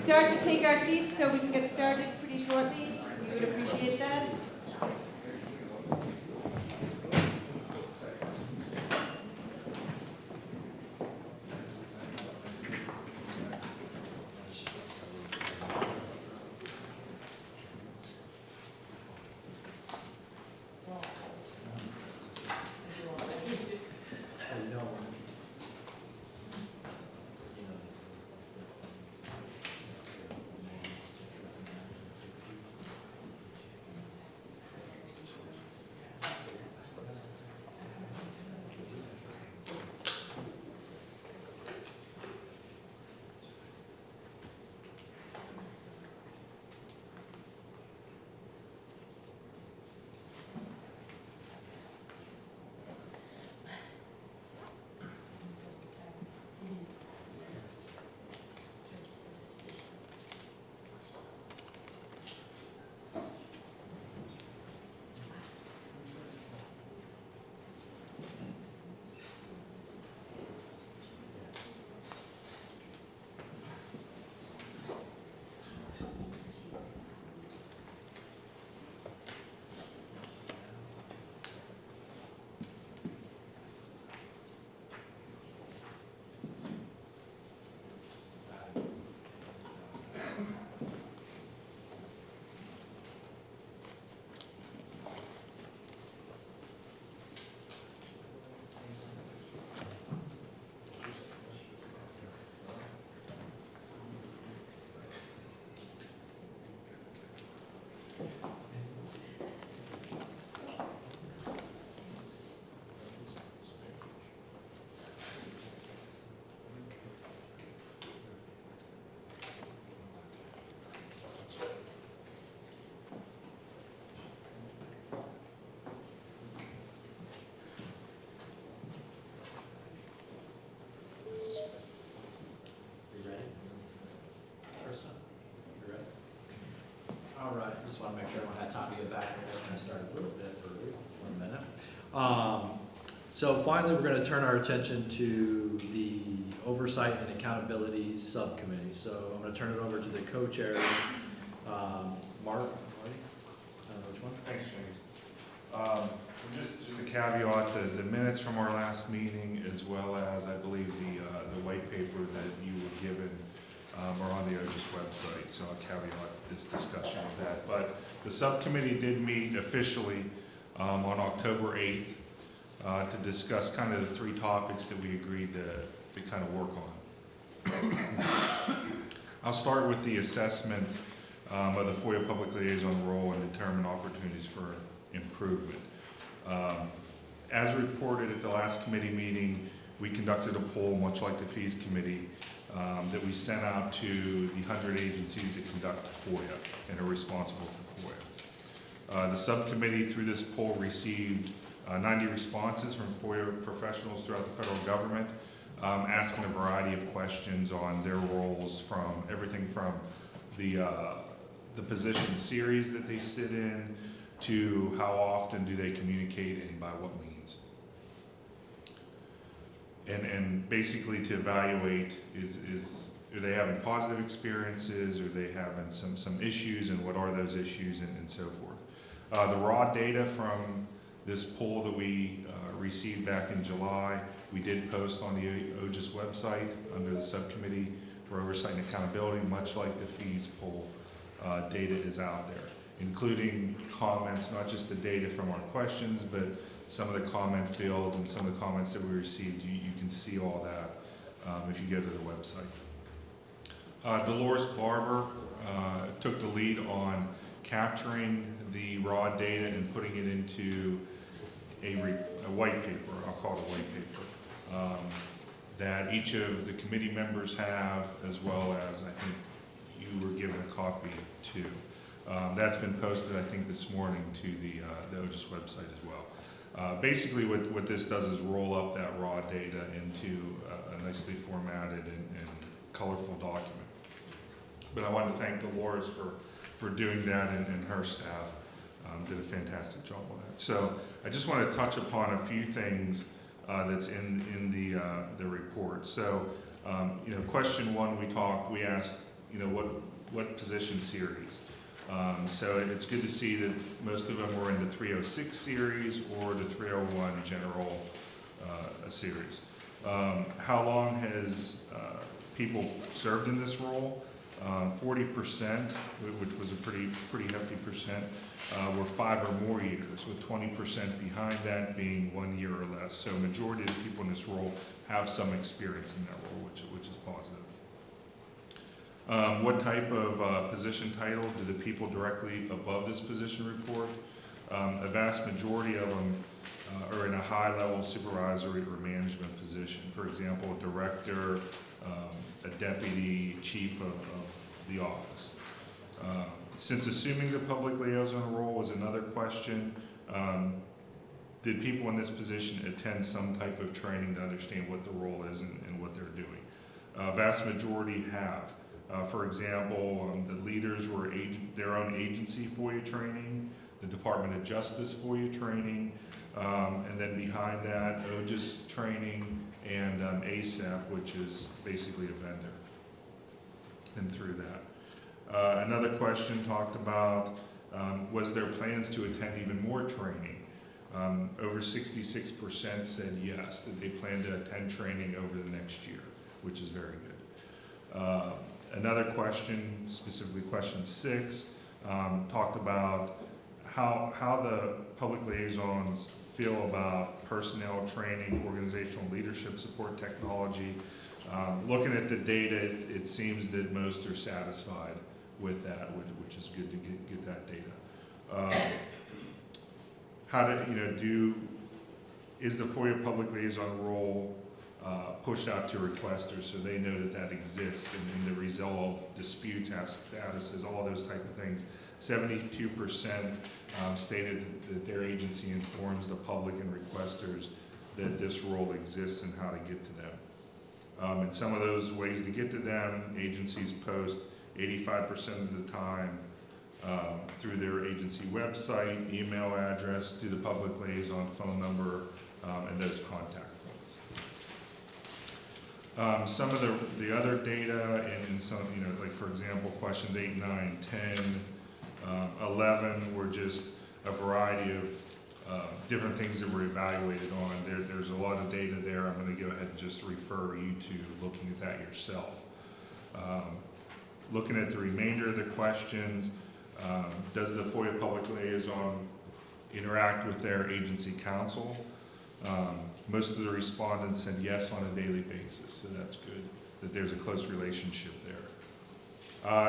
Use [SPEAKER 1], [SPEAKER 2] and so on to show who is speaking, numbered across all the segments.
[SPEAKER 1] start to take our seats so we can get started pretty shortly, we would appreciate that.
[SPEAKER 2] All right, just want to make sure everyone had time to get back. We're just going to start a little bit early, 1 minute. So finally, we're going to turn our attention to the Oversight and Accountability Subcommittee. So I'm going to turn it over to the co-chair, Marty? I don't know which one.
[SPEAKER 3] Thanks, James. Just a caveat, the minutes from our last meeting, as well as, I believe, the white paper that you were given are on the OGIS website, so I'll caveat this discussion with that. But the subcommittee did meet officially on October 8th to discuss kind of the 3 topics that we agreed to kind of work on. I'll start with the assessment of the FOIA public liaison role and determine opportunities for improvement. As reported at the last committee meeting, we conducted a poll, much like the fees committee, that we sent out to the 100 agencies that conduct FOIA and are responsible for FOIA. The subcommittee, through this poll, received 90 responses from FOIA professionals throughout the federal government, asking a variety of questions on their roles, from everything from the position series that they sit in to how often do they communicate and by what means. And basically to evaluate are they having positive experiences, are they having some issues, and what are those issues, and so forth. The raw data from this poll that we received back in July, we did post on the OGIS website under the subcommittee for oversight and accountability, much like the fees poll. Data is out there, including comments, not just the data from our questions, but some of the comment fields and some of the comments that we received. You can see all that if you go to the website. Dolores Barber took the lead on capturing the raw data and putting it into a white paper, I'll call it a white paper, that each of the committee members have, as well as I think you were given a copy too. That's been posted, I think, this morning to the OGIS website as well. Basically, what this does is roll up that raw data into a nicely formatted and colorful document. But I wanted to thank Dolores for doing that, and her staff did a fantastic job on that. So I just want to touch upon a few things that's in the report. So question one, we asked what position series. So it's good to see that most of them were in the 306 series or the 301 general series. How long has people served in this role? 40%, which was a pretty hefty percent, were 5 or more years, with 20% behind that being 1 year or less. So majority of the people in this role have some experience in that role, which is positive. What type of position title do the people directly above this position report? A vast majority of them are in a high-level supervisory or management position. For example, a director, a deputy chief of the office. Since assuming the public liaison role was another question, did people in this position attend some type of training to understand what the role is and what they're doing? Vast majority have. For example, the leaders were their own agency FOIA training, the Department of Justice FOIA training, and then behind that, OGIS training and ASAP, which is basically a vendor, and through that. Another question talked about, was there plans to attend even more training? Over 66% said yes, that they plan to attend training over the next year, which is very good. Another question, specifically question 6, talked about how the public liaisons feel about personnel training, organizational leadership support technology. Looking at the data, it seems that most are satisfied with that, which is good to get that data. Is the FOIA public liaison role pushed out to requesters so they know that exists and the resolve disputes, statuses, all those type of things. 72% stated that their agency informs the public and requesters that this role exists and how to get to them. And some of those ways to get to them, agencies post 85% of the time through their agency website, email address, to the public liaison phone number, and those contact points. Some of the other data and some, like for example, questions 8, 9, 10, 11 were just a variety of different things that were evaluated on. There's a lot of data there. I'm going to go ahead and just refer you to looking at that yourself. Looking at the remainder of the questions, does the FOIA public liaison interact with their agency counsel? Most of the respondents said yes on a daily basis, so that's good, that there's a close relationship there.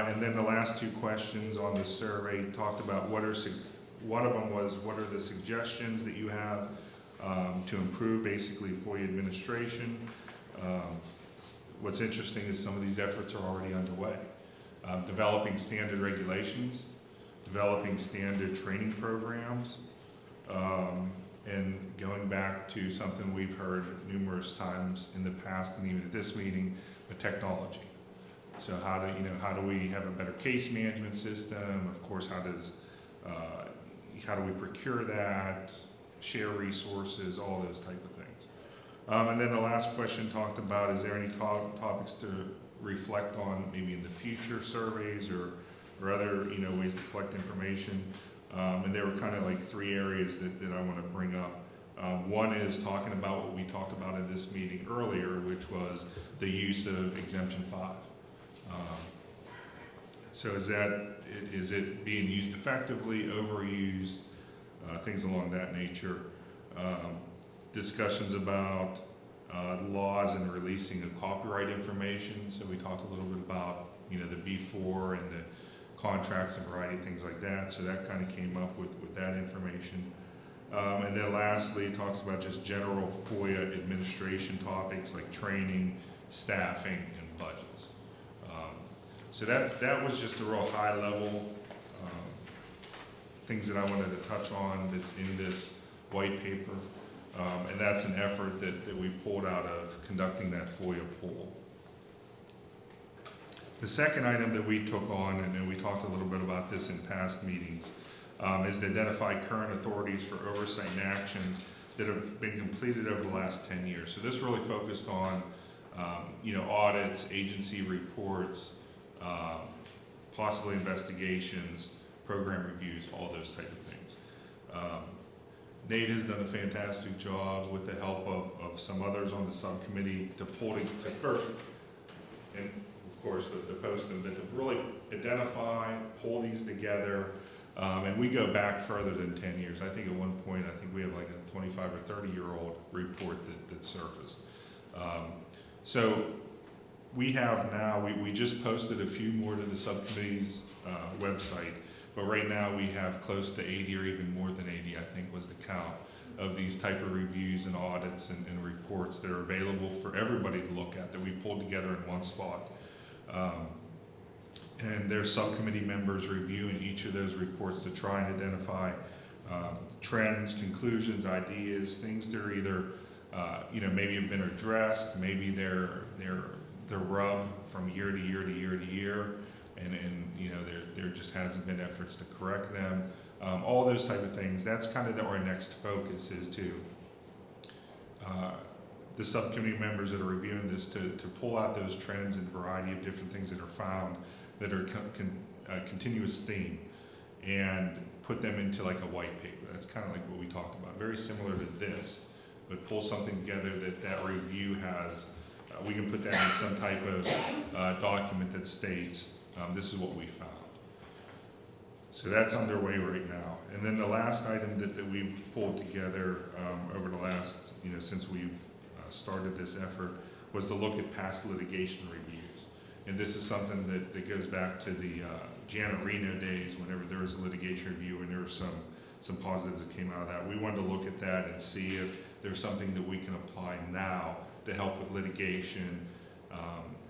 [SPEAKER 3] And then the last 2 questions on the survey talked about one of them was, what are the suggestions that you have to improve basically FOIA administration? What's interesting is some of these efforts are already underway. Developing standard regulations, developing standard training programs, and going back to something we've heard numerous times in the past and even at this meeting, but technology. So how do we have a better case management system? Of course, how do we procure that, share resources, all those type of things. And then the last question talked about, is there any topics to reflect on maybe in the future surveys or other ways to collect information? And there were kind of like 3 areas that I want to bring up. One is talking about what we talked about in this meeting earlier, which was the use of Exemption 5. So is it being used effectively, overused, things along that nature? Discussions about laws and releasing of copyright information. So we talked a little bit about the B4 and the contracts and a variety of things like that. So that kind of came up with that information. And then lastly, it talks about just general FOIA administration topics like training, staffing, and budgets. So that was just a real high level things that I wanted to touch on that's in this white paper. And that's an effort that we pulled out of conducting that FOIA poll. The second item that we took on, and we talked a little bit about this in past meetings, is to identify current authorities for oversight and actions that have been completed over the last 10 years. So this really focused on, audits, agency reports, possibly investigations, program reviews, all those type of things. Nate has done a fantastic job with the help of some others on the subcommittee to pull to first, and of course to post them, but to really identify, pull these together. And we go back further than 10 years. I think at one point, I think we have like a 25 or 30-year-old report that surfaced. So we have now, we just posted a few more to the subcommittee's website, but right now we have close to 80 or even more than 80, I think was the count, of these type of reviews and audits and reports that are available for everybody to look at that we pulled together in one spot. And there's subcommittee members reviewing each of those reports to try and identify trends, conclusions, ideas, things that are either, maybe have been addressed, maybe they're rub from year to year to year to year, and there just hasn't been efforts to correct them. All those type of things. That's kind of our next focus is to the subcommittee members that are reviewing this to pull out those trends and variety of different things that are found that are a continuous theme and put them into like a white paper. That's kind of like what we talked about. Very similar to this, but pull something together that review has. We can put that in some type of document that states this is what we found. So that's underway right now. And then the last item that we've pulled together over the last, since we've started this effort was to look at past litigation reviews. And this is something that goes back to the Janet Reno days whenever there was a litigation review and there were some positives that came out of that. We wanted to look at that and see if there's something that we can apply now to help with litigation,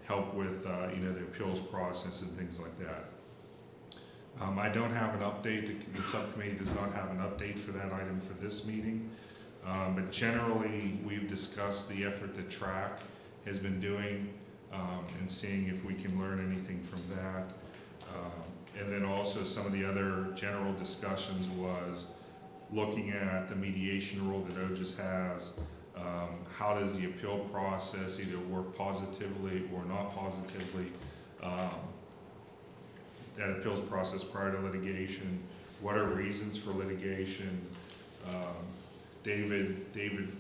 [SPEAKER 3] help with the appeals process and things like that. I don't have an update. The subcommittee does not have an update for that item for this meeting. But generally, we've discussed the effort that TRAC has been doing and seeing if we can learn anything from that. And then also some of the other general discussions was looking at the mediation role that OGIS has. How does the appeal process either work positively or not positively? That appeals process prior to litigation. What are reasons for litigation? David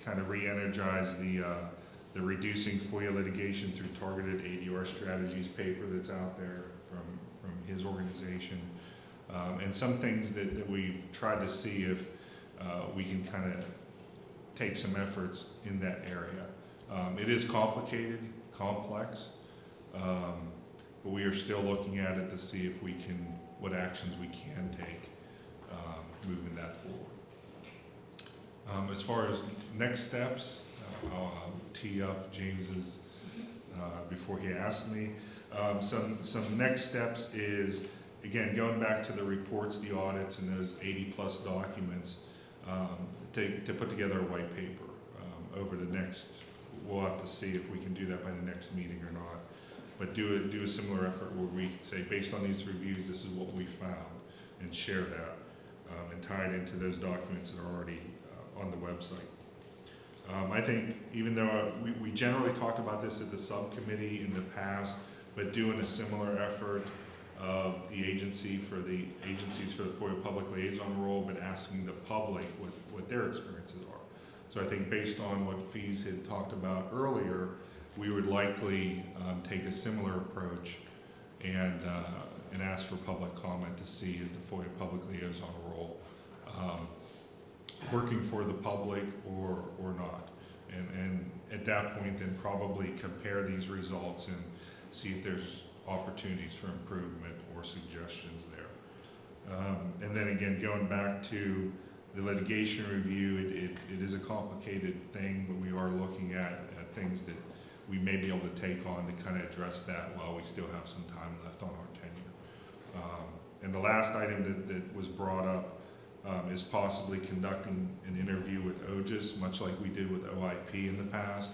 [SPEAKER 3] kind of re-energized the reducing FOIA litigation through targeted ADR strategies paper that's out there from his organization. And some things that we've tried to see if we can kind of take some efforts in that area. It is complicated, complex, but we are still looking at it to see if we can, what actions we can take moving that forward. As far as next steps, I'll tee up James's before he asks me. Some next steps is, again, going back to the reports, the audits, and those 80 plus documents, to put together a white paper over the next, we'll have to see if we can do that by the next meeting or not. But do a similar effort where we say, based on these reviews, this is what we found, and share that, and tie it into those documents that are already on the website. I think even though we generally talked about this at the subcommittee in the past, but doing a similar effort of the agencies for the FOIA public liaison role, but asking the public what their experiences are. So I think based on what Fees had talked about earlier, we would likely take a similar approach and ask for public comment to see is the FOIA public liaison role working for the public or not. And at that point then probably compare these results and see if there's opportunities for improvement or suggestions there. And then again, going back to the litigation review, it is a complicated thing, but we are looking at things that we may be able to take on to kind of address that while we still have some time left on our tenure. And the last item that was brought up is possibly conducting an interview with OGIS, much like we did with OIP in the past.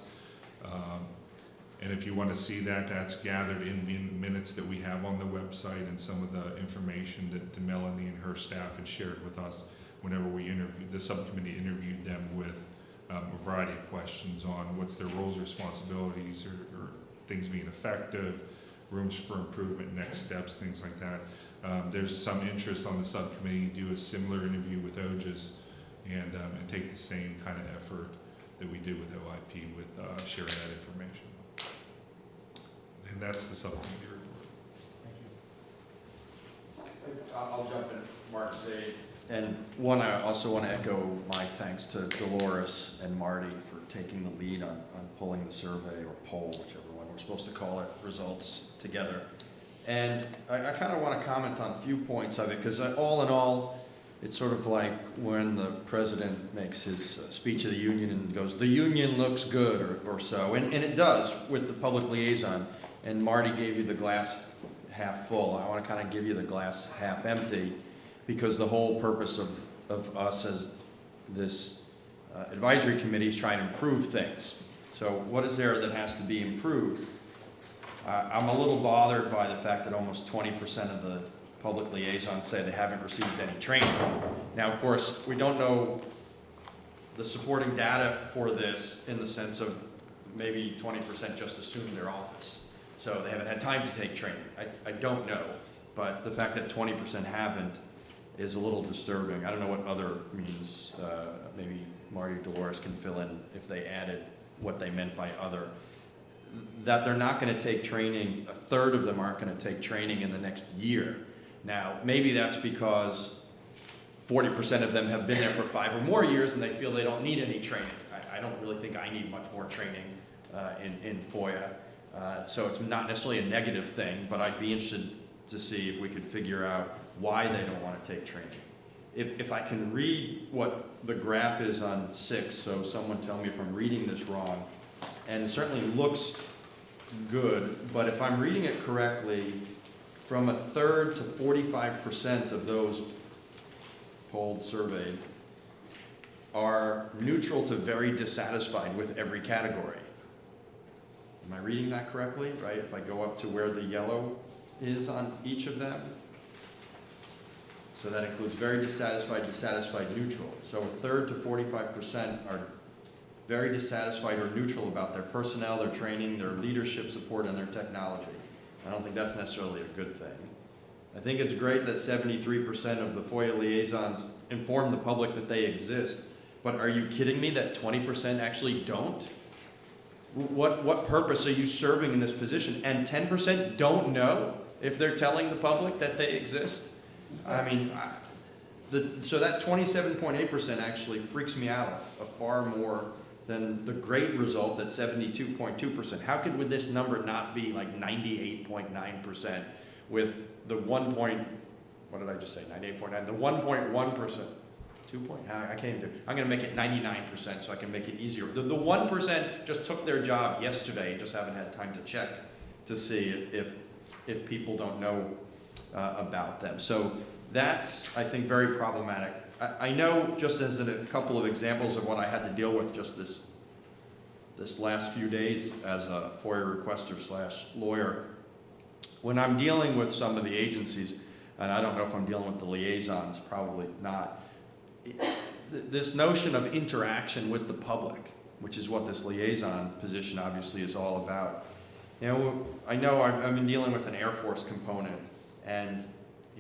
[SPEAKER 3] And if you want to see that, that's gathered in minutes that we have on the website and some of the information that Melanie and her staff had shared with us whenever we interviewed, the subcommittee interviewed them with a variety of questions on what's their roles, responsibilities, or things being effective, rooms for improvement, next steps, things like that. There's some interest on the subcommittee to do a similar interview with OGIS and take the same kind of effort that we did with OIP with sharing that information. And that's the subcommittee report.
[SPEAKER 4] I'll jump in, Mark, say, and one, I also want to echo my thanks to Dolores and Marty for taking the lead on pulling the survey, or poll, whichever one we're supposed to call it, results together. And I kind of want to comment on a few points of it, because all in all, it's sort of like when the president makes his speech of the union and goes, the union looks good, or so, and it does with the public liaison. And Marty gave you the glass half full. I want to kind of give you the glass half empty, because the whole purpose of us as this advisory committee is trying to improve things. So what is there that has to be improved? I'm a little bothered by the fact that almost 20% of the public liaisons say they haven't received any training. Now, of course, we don't know the supporting data for this, in the sense of maybe 20% just assume their office. So they haven't had time to take training. I don't know, but the fact that 20% haven't is a little disturbing. I don't know what other means, maybe Marty or Dolores can fill in if they added what they meant by other. That they're not going to take training, a third of them aren't going to take training in the next year. Now, maybe that's because 40% of them have been there for 5 or more years and they feel they don't need any training. I don't really think I need much more training in FOIA. So it's not necessarily a negative thing, but I'd be interested to see if we could figure out why they don't want to take training. If I can read what the graph is on 6, so someone tell me if I'm reading this wrong, and it certainly looks good, but if I'm reading it correctly, from 1/3 to 45% of those polled, surveyed, are neutral to very dissatisfied with every category. Am I reading that correctly, right? If I go up to where the yellow is on each of them. So that includes very dissatisfied, dissatisfied, neutral. So 1/3 to 45% are very dissatisfied or neutral about their personnel, their training, their leadership support, and their technology. I don't think that's necessarily a good thing. I think it's great that 73% of the FOIA liaisons inform the public that they exist, but are you kidding me that 20% actually don't? What purpose are you serving in this position? And 10% don't know if they're telling the public that they exist? I mean, so that 27.8% actually freaks me out far more than the great result at 72.2%. How could would this number not be like 98.9% with the what did I just say, 98.9, the 1.1%, 2 point, I can't even do, I'm gonna make it 99% so I can make it easier. The 1% just took their job yesterday and just haven't had time to check to see if people don't know about them. So that's, I think, very problematic. I know, just as a couple of examples of what I had to deal with just this last few days as a FOIA requester / lawyer, when I'm dealing with some of the agencies, and I don't know if I'm dealing with the liaisons, probably not, this notion of interaction with the public, which is what this liaison position obviously is all about. You know, I know I've been dealing with an Air Force component, and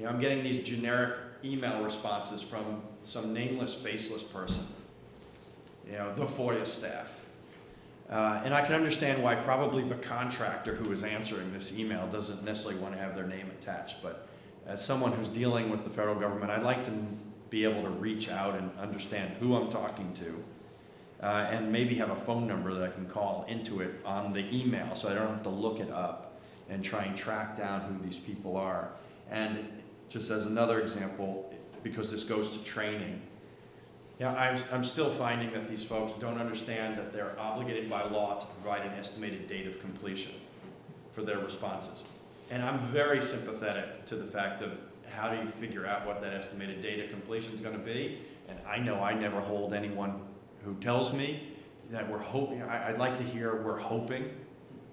[SPEAKER 4] I'm getting these generic email responses from some nameless, faceless person, the FOIA staff. And I can understand why probably the contractor who is answering this email doesn't necessarily want to have their name attached, but as someone who's dealing with the federal government, I'd like to be able to reach out and understand who I'm talking to, and maybe have a phone number that I can call into it on the email so I don't have to look it up and try and track down who these people are. And just as another example, because this goes to training, I'm still finding that these folks don't understand that they're obligated by law to provide an estimated date of completion for their responses. And I'm very sympathetic to the fact of how do you figure out what that estimated date of completion is going to be. And I know I never hold anyone who tells me that we're hoping, I'd like to hear we're hoping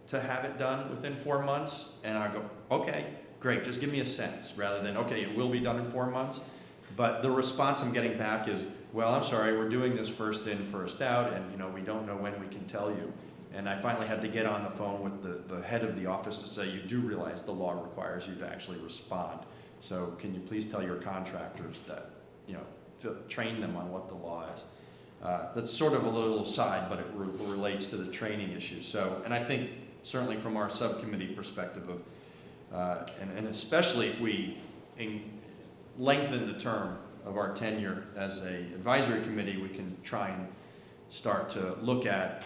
[SPEAKER 4] to have it done within 4 months. And I go, okay, great, just give me a sense, rather than, okay, it will be done in 4 months. But the response I'm getting back is, well, I'm sorry, we're doing this first in, first out, and we don't know when we can tell you. And I finally had to get on the phone with the head of the office to say, you do realize the law requires you to actually respond. So can you please tell your contractors that, train them on what the law is. That's sort of a little aside, but it relates to the training issue. So, and I think certainly from our subcommittee perspective of, and especially if we lengthen the term of our tenure as a advisory committee, we can try and start to look at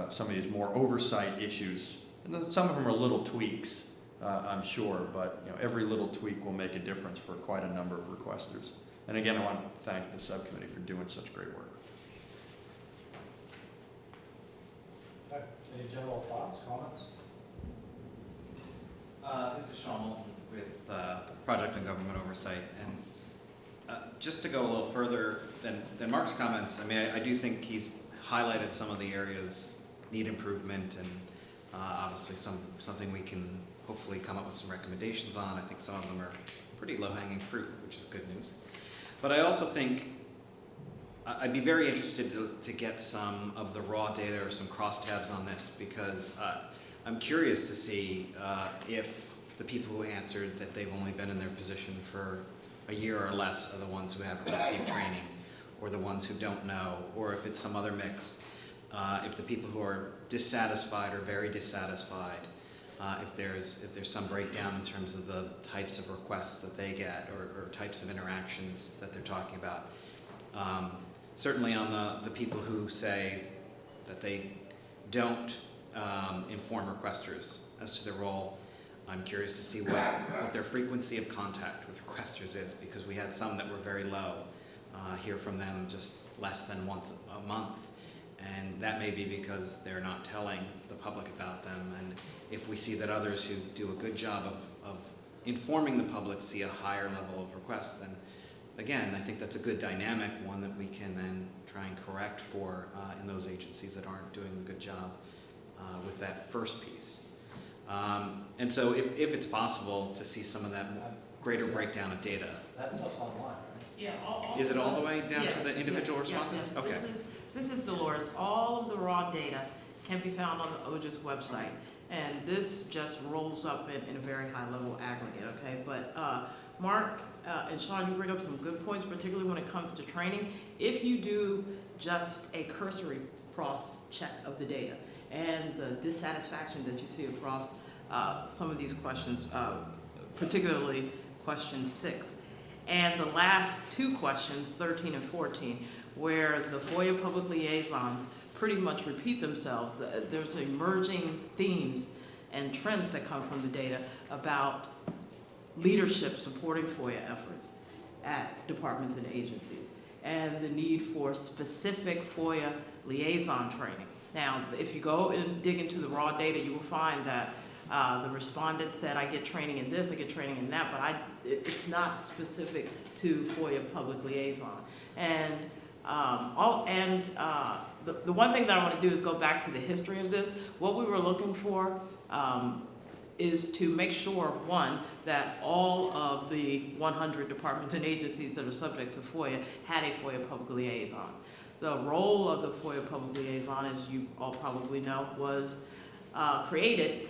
[SPEAKER 4] some of these more oversight issues. And then some of them are little tweaks, I'm sure, but every little tweak will make a difference for quite a number of requesters. And again, I want to thank the subcommittee for doing such great work.
[SPEAKER 2] Okay. Any general thoughts, comments?
[SPEAKER 5] This is Sean Moulton with Project and Government Oversight, and just to go a little further than Mark's comments, I mean, I do think he's highlighted some of the areas need improvement, and obviously something we can hopefully come up with some recommendations on. I think some of them are pretty low-hanging fruit, which is good news. But I also think I'd be very interested to get some of the raw data or some crosstabs on this, because I'm curious to see if the people who answered that they've only been in their position for a year or less are the ones who haven't received training, or the ones who don't know, or if it's some other mix. If the people who are dissatisfied or very dissatisfied, if there's some breakdown in terms of the types of requests that they get, or types of interactions that they're talking about. Certainly on the people who say that they don't inform requesters as to their role, I'm curious to see what their frequency of contact with requesters is, because we had some that were very low, hear from them just less than once a month. And that may be because they're not telling the public about them. And if we see that others who do a good job of informing the public see a higher level of requests, then again, I think that's a good dynamic, one that we can then try and correct for in those agencies that aren't doing a good job with that first piece. And so if it's possible to see some of that greater breakdown of data.
[SPEAKER 2] That stuff's online, right?
[SPEAKER 6] Yeah.
[SPEAKER 5] Is it all the way down to the individual
[SPEAKER 6] yes,
[SPEAKER 5] responses?
[SPEAKER 6] Yes.
[SPEAKER 5] Okay.
[SPEAKER 6] This is Dolores. All of the raw data can be found on the OJIS website. And this just rolls up in a very high level aggregate, okay? But Mark and Sean, you bring up some good points, particularly when it comes to training. If you do just a cursory cross check of the data and the dissatisfaction that you see across some of these questions, particularly question 6, and the last two questions, 13 and 14, where the FOIA public liaisons pretty much repeat themselves. There's emerging themes and trends that come from the data about leadership supporting FOIA efforts at departments and agencies, and the need for specific FOIA liaison training. Now, if you go and dig into the raw data, you will find that the respondent said, I get training in this, I get training in that, but it's not specific to FOIA public liaison. And the one thing that I want to do is go back to the history of this. What we were looking for is to make sure, one, that all of the 100 departments and agencies that are subject to FOIA had a FOIA public liaison. The role of the FOIA public liaison, as you all probably know, was created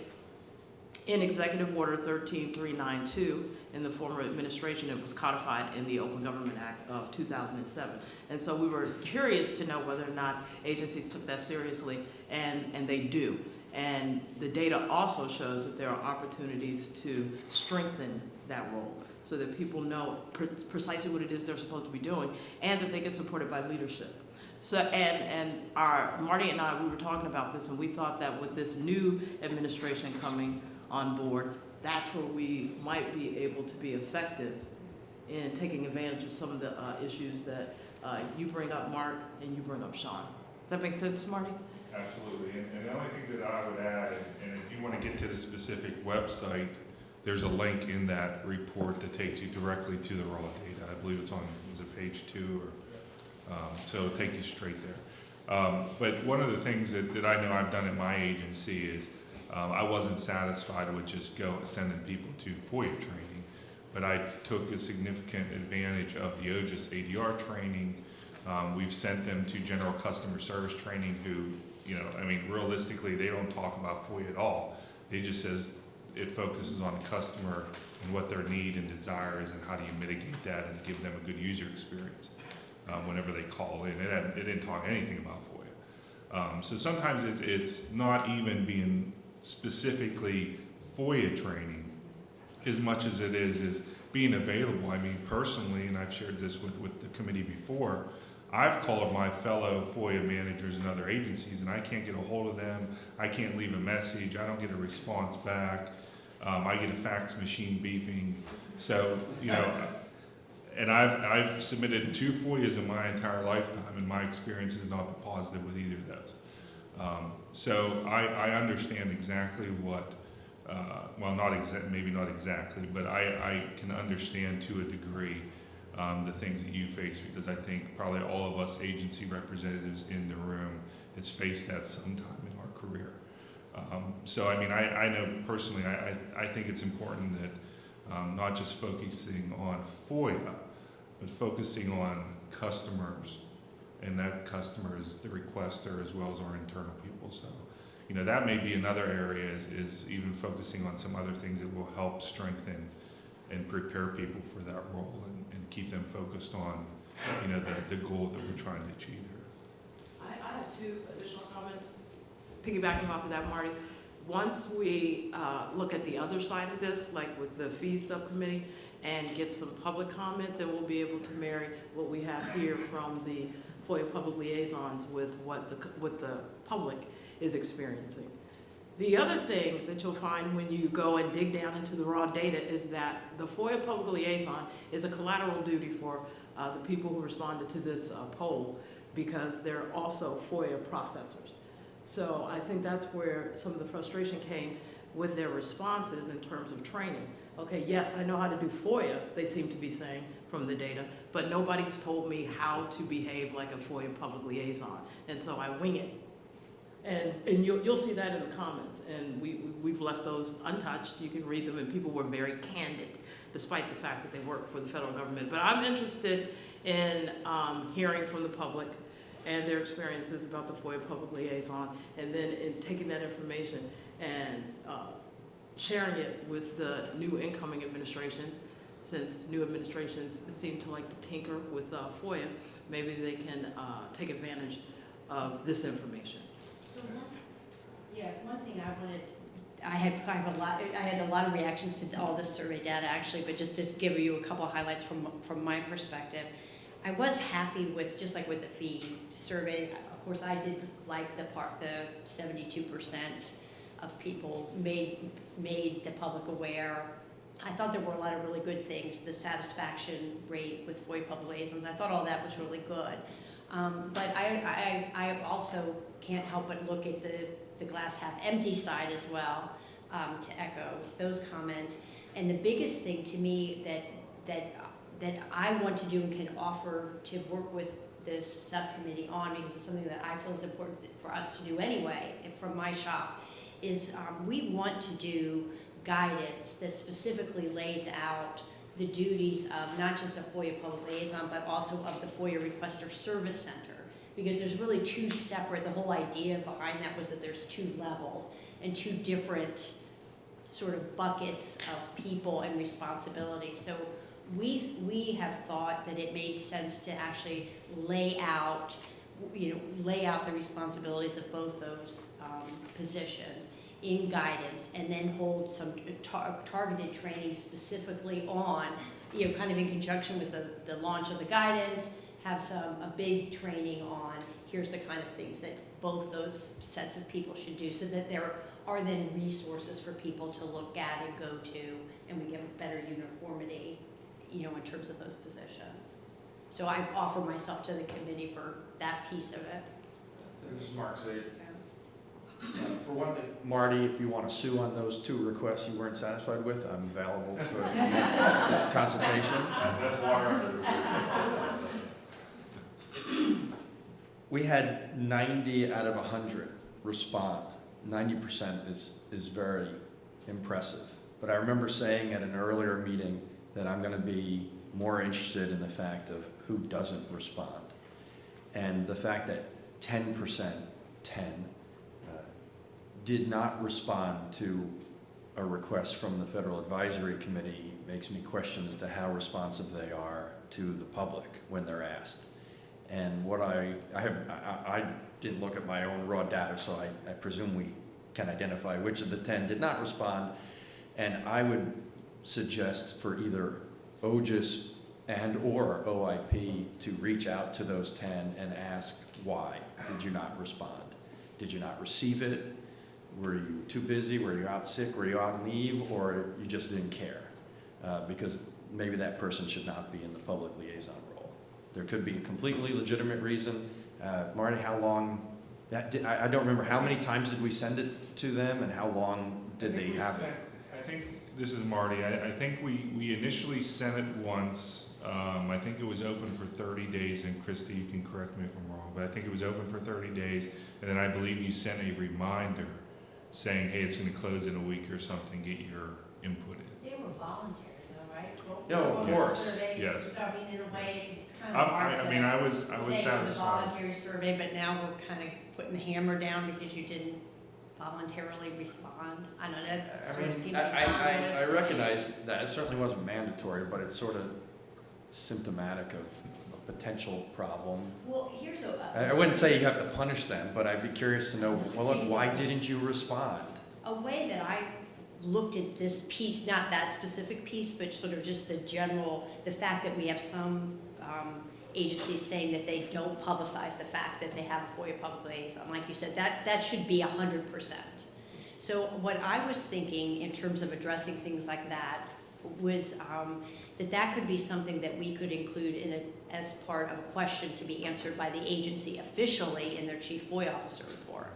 [SPEAKER 6] in Executive Order 13392 in the former administration. It was codified in the Open Government Act of 2007. And so we were curious to know whether or not agencies took that seriously, and they do. And the data also shows that there are opportunities to strengthen that role so that people know precisely what it is they're supposed to be doing, and that they get supported by leadership. So, and Marty and I, we were talking about this, and we thought that with this new administration coming on board, that's where we might be able to be effective in taking advantage of some of the issues that you bring up, Mark, and you bring up, Sean. Does that make sense, Marty?
[SPEAKER 3] Absolutely, and the only thing that I would add, and if you want to get to the specific website, there's a link in that report that takes you directly to the raw data. I believe it's on, is it page 2, or so it'll take you straight there. But one of the things that I know I've done at my agency is I wasn't satisfied with just sending people to FOIA training, but I took a significant advantage of the OJIS ADR training. We've sent them to general customer service training, who you know, I mean, realistically, they don't talk about FOIA at all. It just says it focuses on the customer and what their need and desire is and how do you mitigate that and give them a good user experience whenever they call in. It didn't talk anything about FOIA. So sometimes it's not even being specifically FOIA training as much as it is being available. I mean, personally, and I've shared this with the committee before, I've called my fellow FOIA managers in other agencies and I can't get a hold of them. I can't leave a message. I don't get a response back. I get a fax machine beeping. So, you know, and I've submitted 2 FOIAs in my entire lifetime, and my experience has not been positive with either of those. So I understand exactly what, well, maybe not exactly, but I can understand to a degree the things that you face, because I think probably all of us agency representatives in the room has faced that sometime in our career. So I mean, I know personally, I think it's important that not just focusing on FOIA, but focusing on customers, and that customer is the requester as well as our internal people. So, you know, that may be another area is even focusing on some other things that will help strengthen and prepare people for that role and keep them focused on, you know, the goal that we're trying to achieve here.
[SPEAKER 6] I have 2 additional comments, piggybacking off of that, Marty. Once we look at the other side of this, like with the fees subcommittee, and get some public comment, then we'll be able to marry what we have here from the FOIA public liaisons with what the public is experiencing. The other thing that you'll find when you go and dig down into the raw data is that the FOIA public liaison is a collateral duty for the people who responded to this poll, because they're also FOIA processors. So I think that's where some of the frustration came with their responses in terms of training. Okay, yes, I know how to do FOIA, they seem to be saying from the data, but nobody's told me how to behave like a FOIA public liaison, and so I wing it. And you'll see that in the comments, and we've left those untouched. You can read them, and people were very candid, despite the fact that they work for the federal government. But I'm interested in hearing from the public and their experiences about the FOIA public liaison, and then in taking that information and sharing it with the new incoming administration. Since new administrations seem to like to tinker with FOIA, maybe they can take advantage of this information.
[SPEAKER 7] So one thing I had a lot of reactions to all this survey data actually, but just to give you a couple of highlights from my perspective, I was happy with, just like with the fee survey, of course I did like the 72% of people made the public aware. I thought there were a lot of really good things. The satisfaction rate with FOIA public liaisons, I thought all that was really good. But I also can't help but look at the glass half empty side as well, to echo those comments. And the biggest thing to me that I want to do and can offer to work with this subcommittee on, because it's something that I feel is important for us to do anyway, from my shop, is we want to do guidance that specifically lays out the duties of not just a FOIA public liaison, but also of the FOIA Requester Service Center. Because there's really 2 separate, the whole idea behind that was that there's 2 levels and 2 different sort of buckets of people and responsibility. So we have thought that it made sense to actually lay out the responsibilities of both those positions in guidance, and then hold some targeted training specifically on, kind of in conjunction with the launch of the guidance, have a big training on, here's the kind of things that both those sets of people should do, so that there are then resources for people to look at and go to, and we get a better uniformity, in terms of those positions. So I offer myself to the committee for that piece of it.
[SPEAKER 4] This is Mark Zaid. For one thing, Marty, if you want to sue on those 2 requests you weren't satisfied with, I'm available for this consultation.
[SPEAKER 3] That's water under the
[SPEAKER 4] We had 90 out of 100 respond. 90% is very impressive. But I remember saying at an earlier meeting that I'm going to be more interested in the fact of who doesn't respond. And the fact that 10% 10 did not respond to a request from the Federal Advisory Committee makes me question as to how responsive they are to the public when they're asked. And what I didn't look at my own raw data, so I presume we can identify which of the 10 did not respond. And I would suggest for either OGIS and or OIP to reach out to those 10 and ask, why did you not respond? Did you not receive it? Were you too busy? Were you out sick? Were you on leave? Or you just didn't care? Because maybe that person should not be in the public liaison role. There could be a completely legitimate reason. Marty, how long, I don't remember, how many times did we send it to them and how long did they have it?
[SPEAKER 3] I think, this is Marty, I think we initially sent it once. I think it was open for 30 days, and Christy, you can correct me if I'm wrong, but I think it was open for 30 days, and then I believe you sent a reminder saying, hey, it's gonna close in a week or something, get your input in.
[SPEAKER 7] They were voluntary though, right?
[SPEAKER 4] No, of course.
[SPEAKER 7] Surveys,
[SPEAKER 3] Yes.
[SPEAKER 7] so I mean, in a way, it's kind of hard
[SPEAKER 3] I
[SPEAKER 7] to
[SPEAKER 3] mean, I was
[SPEAKER 7] say it was a
[SPEAKER 3] satisfied.
[SPEAKER 7] voluntary survey, but now we're kind of putting the hammer down because you didn't voluntarily respond. I don't know, that
[SPEAKER 4] I
[SPEAKER 7] sort of seems
[SPEAKER 4] mean,
[SPEAKER 7] like
[SPEAKER 4] I recognize that it certainly wasn't mandatory, but it's sort of symptomatic of a potential problem.
[SPEAKER 7] Well, here's
[SPEAKER 4] I wouldn't say you have to punish them, but I'd be curious to know, well, look, why didn't you respond?
[SPEAKER 7] a way that I looked at this piece, not that specific piece, but sort of just the general, the fact that we have some agencies saying that they don't publicize the fact that they have a FOIA public liaison. Like you said, that should be 100%. So what I was thinking in terms of addressing things like that was that could be something that we could include in as part of a question to be answered by the agency officially in their chief FOIA officer report.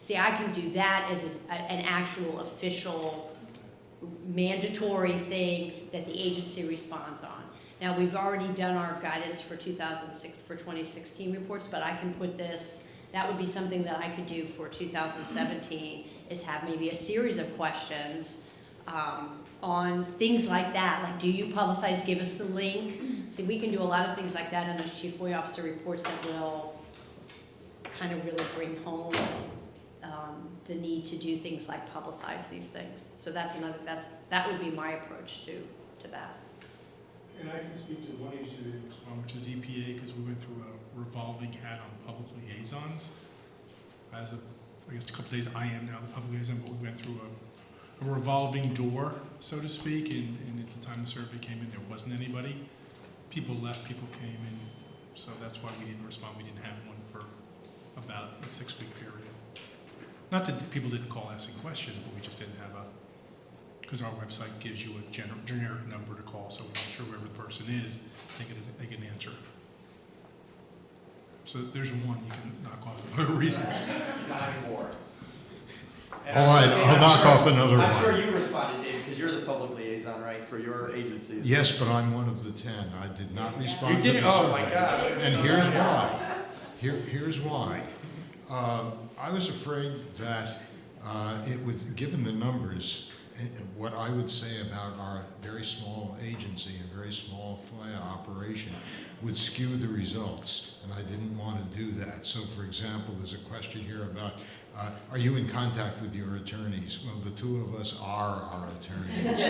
[SPEAKER 7] See, I can do that as an actual official mandatory thing that the agency responds on. Now, we've already done our guidance for 2016 reports, but I can put this, that would be something that I could do for 2017, is have maybe a series of questions on things like that, like do you publicize, give us the link. See, we can do a lot of things like that in those chief FOIA officer reports that will kind of really bring home the need to do things like publicize these things. So that would be my approach to that.
[SPEAKER 8] And I can speak to one issue that was on, which is EPA, because we went through a revolving hat on public liaisons. As of, I guess, a couple days, I am now the public liaison, but we went through a revolving door, so to speak, and at the time the survey came in, there wasn't anybody. People left, people came in, so that's why we didn't respond. We didn't have one for about a 6-week period. Not that people didn't call asking questions, but we just didn't have because our website gives you a generic number to call, so we're not sure whoever the person is, they can answer. So there's one you can knock off for a reason.
[SPEAKER 4] Not anymore.
[SPEAKER 9] All right, I'll knock off another one.
[SPEAKER 4] I'm sure you responded, Dave, because you're the public liaison, right, for your agency.
[SPEAKER 9] Yes, but I'm one of the 10. I did not respond to the survey.
[SPEAKER 4] Oh my God.
[SPEAKER 9] And here's why. Here's why. I was afraid that it would, given the numbers, what I would say about our very small agency and very small FOIA operation would skew the results, and I didn't want to do that. So, for example, there's a question here about, are you in contact with your attorneys? Well, the two of us are our attorneys.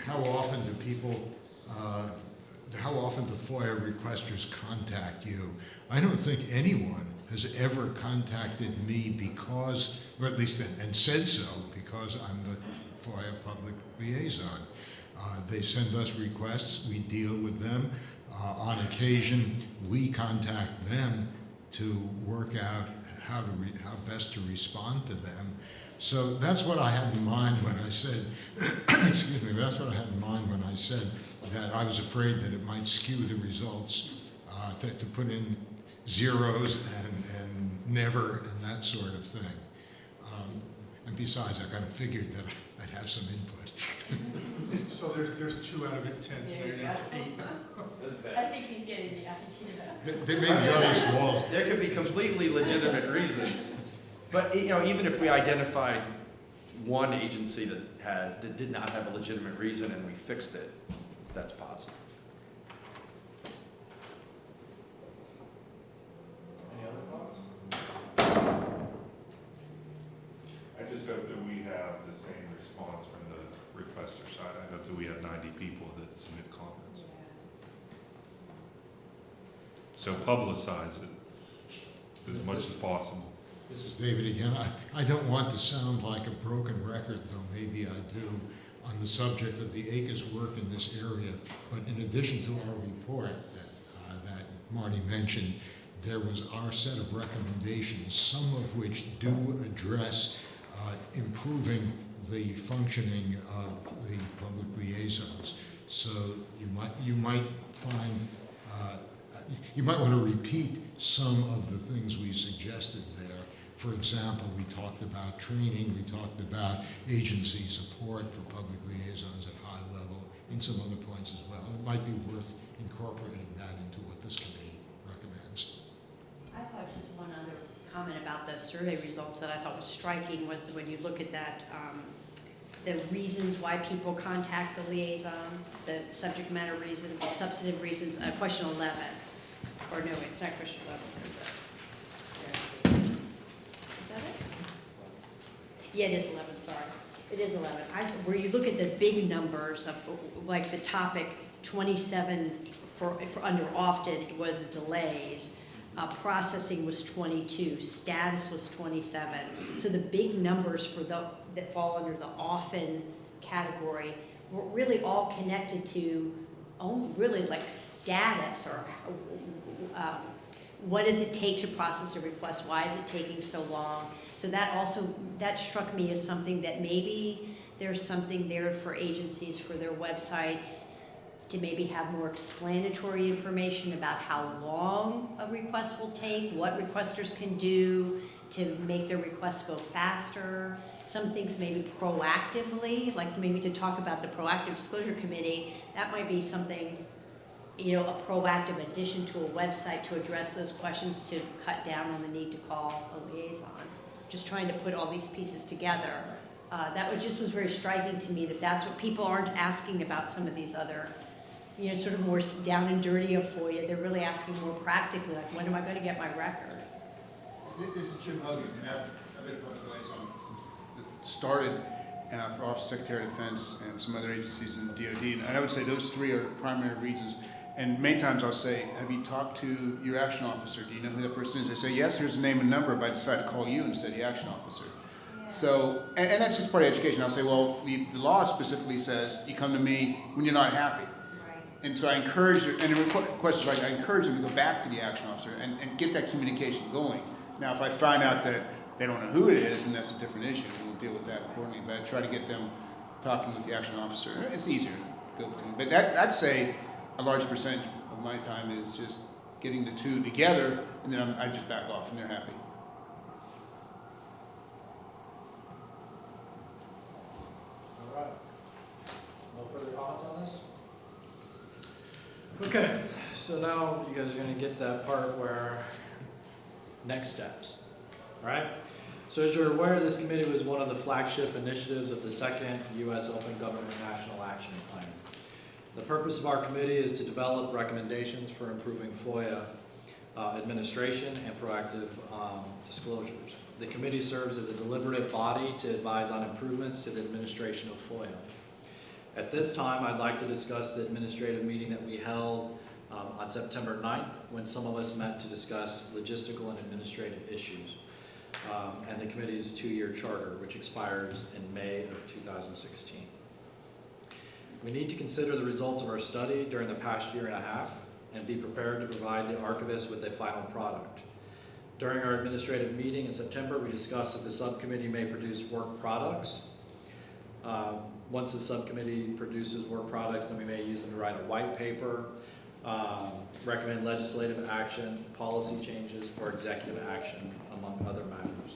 [SPEAKER 9] How often do people, how often do FOIA requesters contact you? I don't think anyone has ever contacted me because, or at least, and said so, because I'm the FOIA public liaison. They send us requests, we deal with them. On occasion, we contact them to work out how best to respond to them. So that's what I had in mind when I said, excuse me, that's what I had in mind when I said that I was afraid that it might skew the results, to put in zeros and never and that sort of thing. And besides, I kind of figured that I'd have some input.
[SPEAKER 8] So there's 2 out of 10, so
[SPEAKER 7] There you
[SPEAKER 8] that's
[SPEAKER 7] go.
[SPEAKER 8] 8.
[SPEAKER 7] I think he's getting the idea.
[SPEAKER 9] They may be very small.
[SPEAKER 4] There could be completely legitimate reasons. But even if we identified one agency that did not have a legitimate reason and we fixed it, that's positive.
[SPEAKER 3] have the same response from the requester side. I know that we have 90 people that submit comments. So publicize it as much as possible.
[SPEAKER 9] This is David again. I don't want to sound like a broken record, though maybe I do, on the subject of the ACA's work in this area. But in addition to our report that Marty mentioned, there was our set of recommendations, some of which do address improving the functioning of the public liaisons. So you might find you might want to repeat some of the things we suggested there. For example, we talked about training, we talked about agency support for public liaisons at high level, and some other points as well. It might be worth incorporating that into what this committee recommends.
[SPEAKER 7] I thought just one other comment about the survey results that I thought was striking was that when you look at that, the reasons why people contact the liaison, the subject matter reasons, the substantive reasons, question 11. Or no, it's not question 11, is that it? Yeah, it is 11, sorry. It is 11. Where you look at the big numbers of, like the topic 27 for under often, it was delays. Processing was 22, status was 27. So the big numbers for that fall under the often category were really all connected to really like status or what does it take to process a request? Why is it taking so long? So that struck me as something that maybe there's something there for agencies, for their websites, to maybe have more explanatory information about how long a request will take, what requesters can do to make their requests go faster. Some things maybe proactively, like maybe to talk about the Proactive Disclosure Committee, that might be something, a proactive addition to a website to address those questions, to cut down on the need to call a liaison. Just trying to put all these pieces together. That was very striking to me, that that's what people aren't asking about some of these other, sort of more down and dirty of FOIA. They're really asking more practically, like, when am I going to get my records?
[SPEAKER 10] This is Jim Hogan, and I've been public liaison since it started for Office Secretary of Defense and some other agencies in DoD, and I would say those three are the primary reasons. And many times I'll say, have you talked to your action officer? Do you know who that person is? They say, yes, here's the name and number, but I decide to call you instead of the action officer. Yeah. So, and that's just part of education. I'll say, well, the law specifically says you come to me when you're not happy.
[SPEAKER 7] Right.
[SPEAKER 10] And so I encourage, and in questions like I encourage them to go back to the action officer and get that communication going. Now, if I find out that they don't know who it is, and that's a different issue, we'll deal with that accordingly. But I try to get them talking with the action officer. It's easier to go between. But I'd say a large percentage of my time is just getting the two together, and then I just back off, and they're happy.
[SPEAKER 2] All right. No further comments on this? Okay, so now you guys are going to get that part where next steps. All right? So as you're aware, this committee was one of the flagship initiatives of the second U.S. Open Government National Action Plan. The purpose of our committee is to develop recommendations for improving FOIA administration and proactive disclosures. The committee serves as a deliberative body to advise on improvements to the administration of FOIA. At this time, I'd like to discuss the administrative meeting that we held on September 9th, when some of us met to discuss logistical and administrative issues, and the committee's 2-year charter, which expires in May of 2016. We need to consider the results of our study during the past year and a half and be prepared to provide the archivist with a final product. During our administrative meeting in September, we discussed that the subcommittee may produce work products. Once the subcommittee produces work products, then we may use them to write a white paper, recommend legislative action, policy changes, or executive action, among other matters.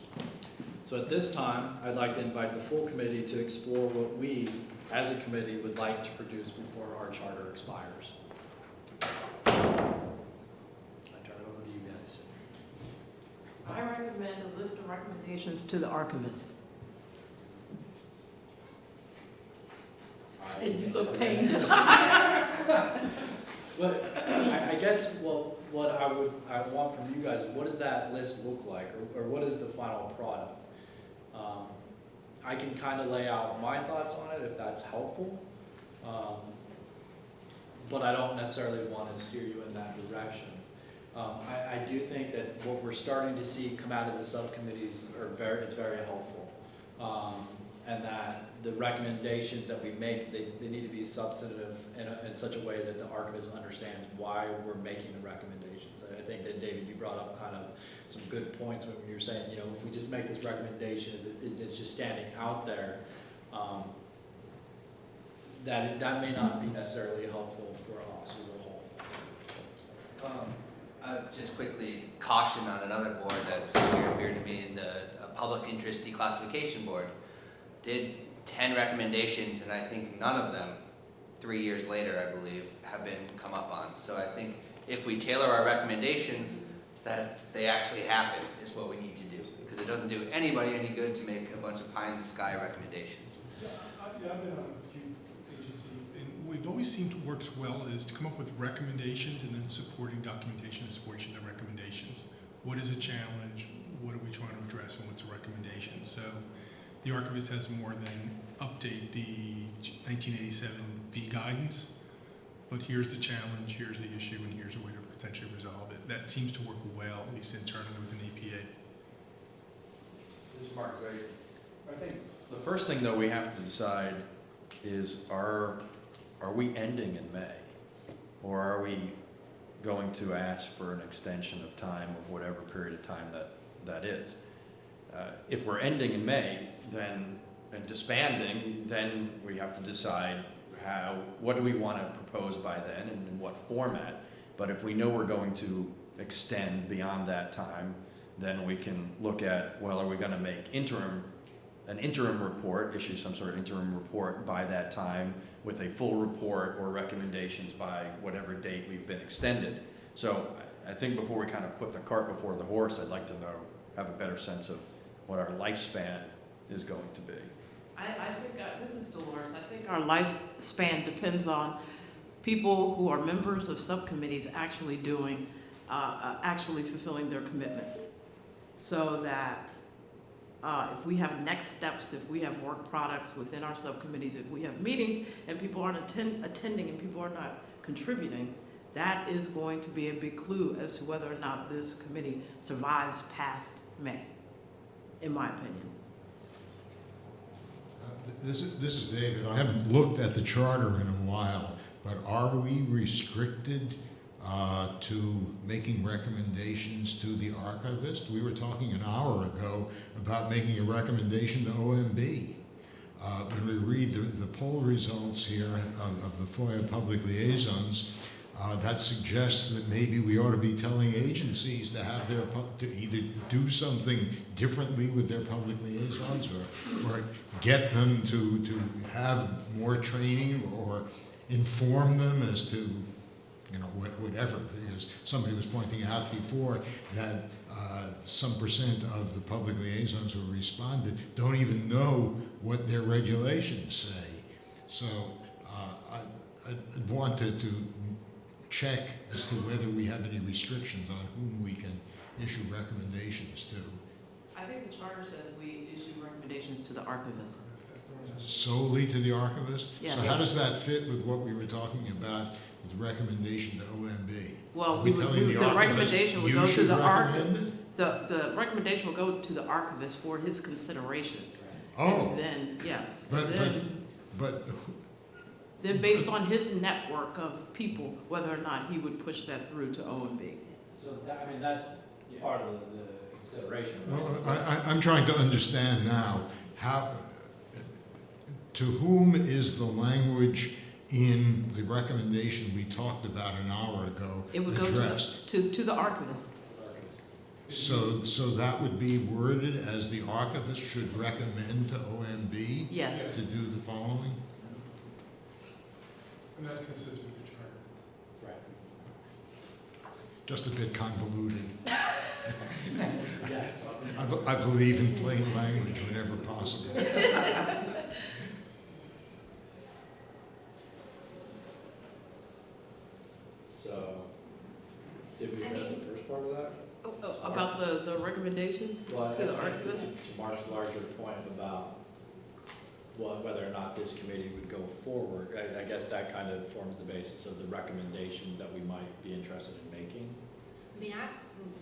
[SPEAKER 2] So at this time, I'd like to invite the full committee to explore what we, as a committee, would like to produce before our charter expires. I turn it over to you guys.
[SPEAKER 6] I recommend a list of recommendations to the archivist. And you look pained.
[SPEAKER 2] But I guess, well, what I want from you guys, what does that list look like, or what is the final product? I can kind of lay out my thoughts on it if that's helpful. But I don't necessarily want to steer you in that direction. I do think that what we're starting to see come out of the subcommittees it's very helpful. And that the recommendations that we make, they need to be substantive in such a way that the archivist understands why we're making the recommendations. I think that, David, you brought up kind of some good points when you were saying, if we just make this recommendation, it's just standing out there, that may not be necessarily helpful for us as a whole.
[SPEAKER 11] Just quickly caution on another board that appeared to be the Public Interest Declassification Board did 10 recommendations, and I think none of them, 3 years later, I believe, have been come up on. So I think if we tailor our recommendations, that they actually happen is what we need to do, because it doesn't do anybody any good to make a bunch of pie-in-the-sky recommendations.
[SPEAKER 8] Yeah, I've been on a few agencies, and we've always seemed to work well is to come up with recommendations and then supporting documentation and supporting the recommendations. What is a challenge? What are we trying to address, and what's a recommendation? So the archivist has more than update the 1987 fee guidance, but here's the challenge, here's the issue, and here's a way to potentially resolve it. That seems to work well, at least internally within EPA.
[SPEAKER 4] This is Mark Zager. I think the first thing, though, we have to decide is are we ending in May? Or are we going to ask for an extension of time of whatever period of time that is? If we're ending in May, then, and disbanding, then we have to decide what do we want to propose by then and in what format. But if we know we're going to extend beyond that time, then we can look at, well, are we going to make an interim report, issue some sort of interim report by that time with a full report or recommendations by whatever date we've been extended. So I think before we kind of put the cart before the horse, I'd like to have a better sense of what our lifespan is going to be.
[SPEAKER 6] I think, this is Dolores, I think our lifespan depends on people who are members of subcommittees actually doing, actually fulfilling their commitments. So that if we have next steps, if we have work products within our subcommittees, if we have meetings and people aren't attending and people are not contributing, that is going to be a big clue as to whether or not this committee survives past May, in my opinion.
[SPEAKER 9] This is David. I haven't looked at the charter in a while, but are we restricted to making recommendations to the archivist? We were talking an hour ago about making a recommendation to OMB. When we read the poll results here of the FOIA public liaisons, that suggests that maybe we ought to be telling agencies to have to either do something differently with their public liaisons or get them to have more training or inform them as to whatever, because somebody was pointing out before that some percent of the public liaisons who responded don't even know what their regulations say. So I'd want to check as to whether we have any restrictions on whom we can issue recommendations to.
[SPEAKER 6] I think the charter says we issue recommendations to the archivist.
[SPEAKER 9] Solely to the archivist?
[SPEAKER 6] Yes.
[SPEAKER 9] So how does that fit with what we were talking about with the recommendation to OMB?
[SPEAKER 6] Well,
[SPEAKER 9] telling
[SPEAKER 6] the
[SPEAKER 9] archivist,
[SPEAKER 6] recommendation would
[SPEAKER 9] you
[SPEAKER 6] go to
[SPEAKER 9] should
[SPEAKER 6] the
[SPEAKER 9] recommend it?
[SPEAKER 6] the recommendation will go to the archivist for his consideration.
[SPEAKER 9] Oh.
[SPEAKER 6] And then, yes.
[SPEAKER 9] But
[SPEAKER 6] Then based on his network of people, whether or not he would push that through to OMB.
[SPEAKER 2] So that's part of the consideration, right?
[SPEAKER 9] well, I'm trying to understand now to whom is the language in the recommendation we talked about an hour ago
[SPEAKER 6] It would
[SPEAKER 9] addressed?
[SPEAKER 6] go to the archivist.
[SPEAKER 9] So that would be worded as the archivist should recommend to OMB
[SPEAKER 6] Yes.
[SPEAKER 9] to do the following?
[SPEAKER 8] And that's consistent with the charter.
[SPEAKER 2] Right.
[SPEAKER 9] Just a bit convoluted.
[SPEAKER 2] Yes.
[SPEAKER 9] I believe in plain language whenever possible.
[SPEAKER 2] So, did we address the first part of that?
[SPEAKER 6] About the recommendations
[SPEAKER 2] Well,
[SPEAKER 6] to the
[SPEAKER 2] I think
[SPEAKER 6] archivist?
[SPEAKER 2] to Mark's larger point about whether or not this committee would go forward. I guess that kind of forms the basis of the recommendations that we might be interested in making.
[SPEAKER 7] I mean,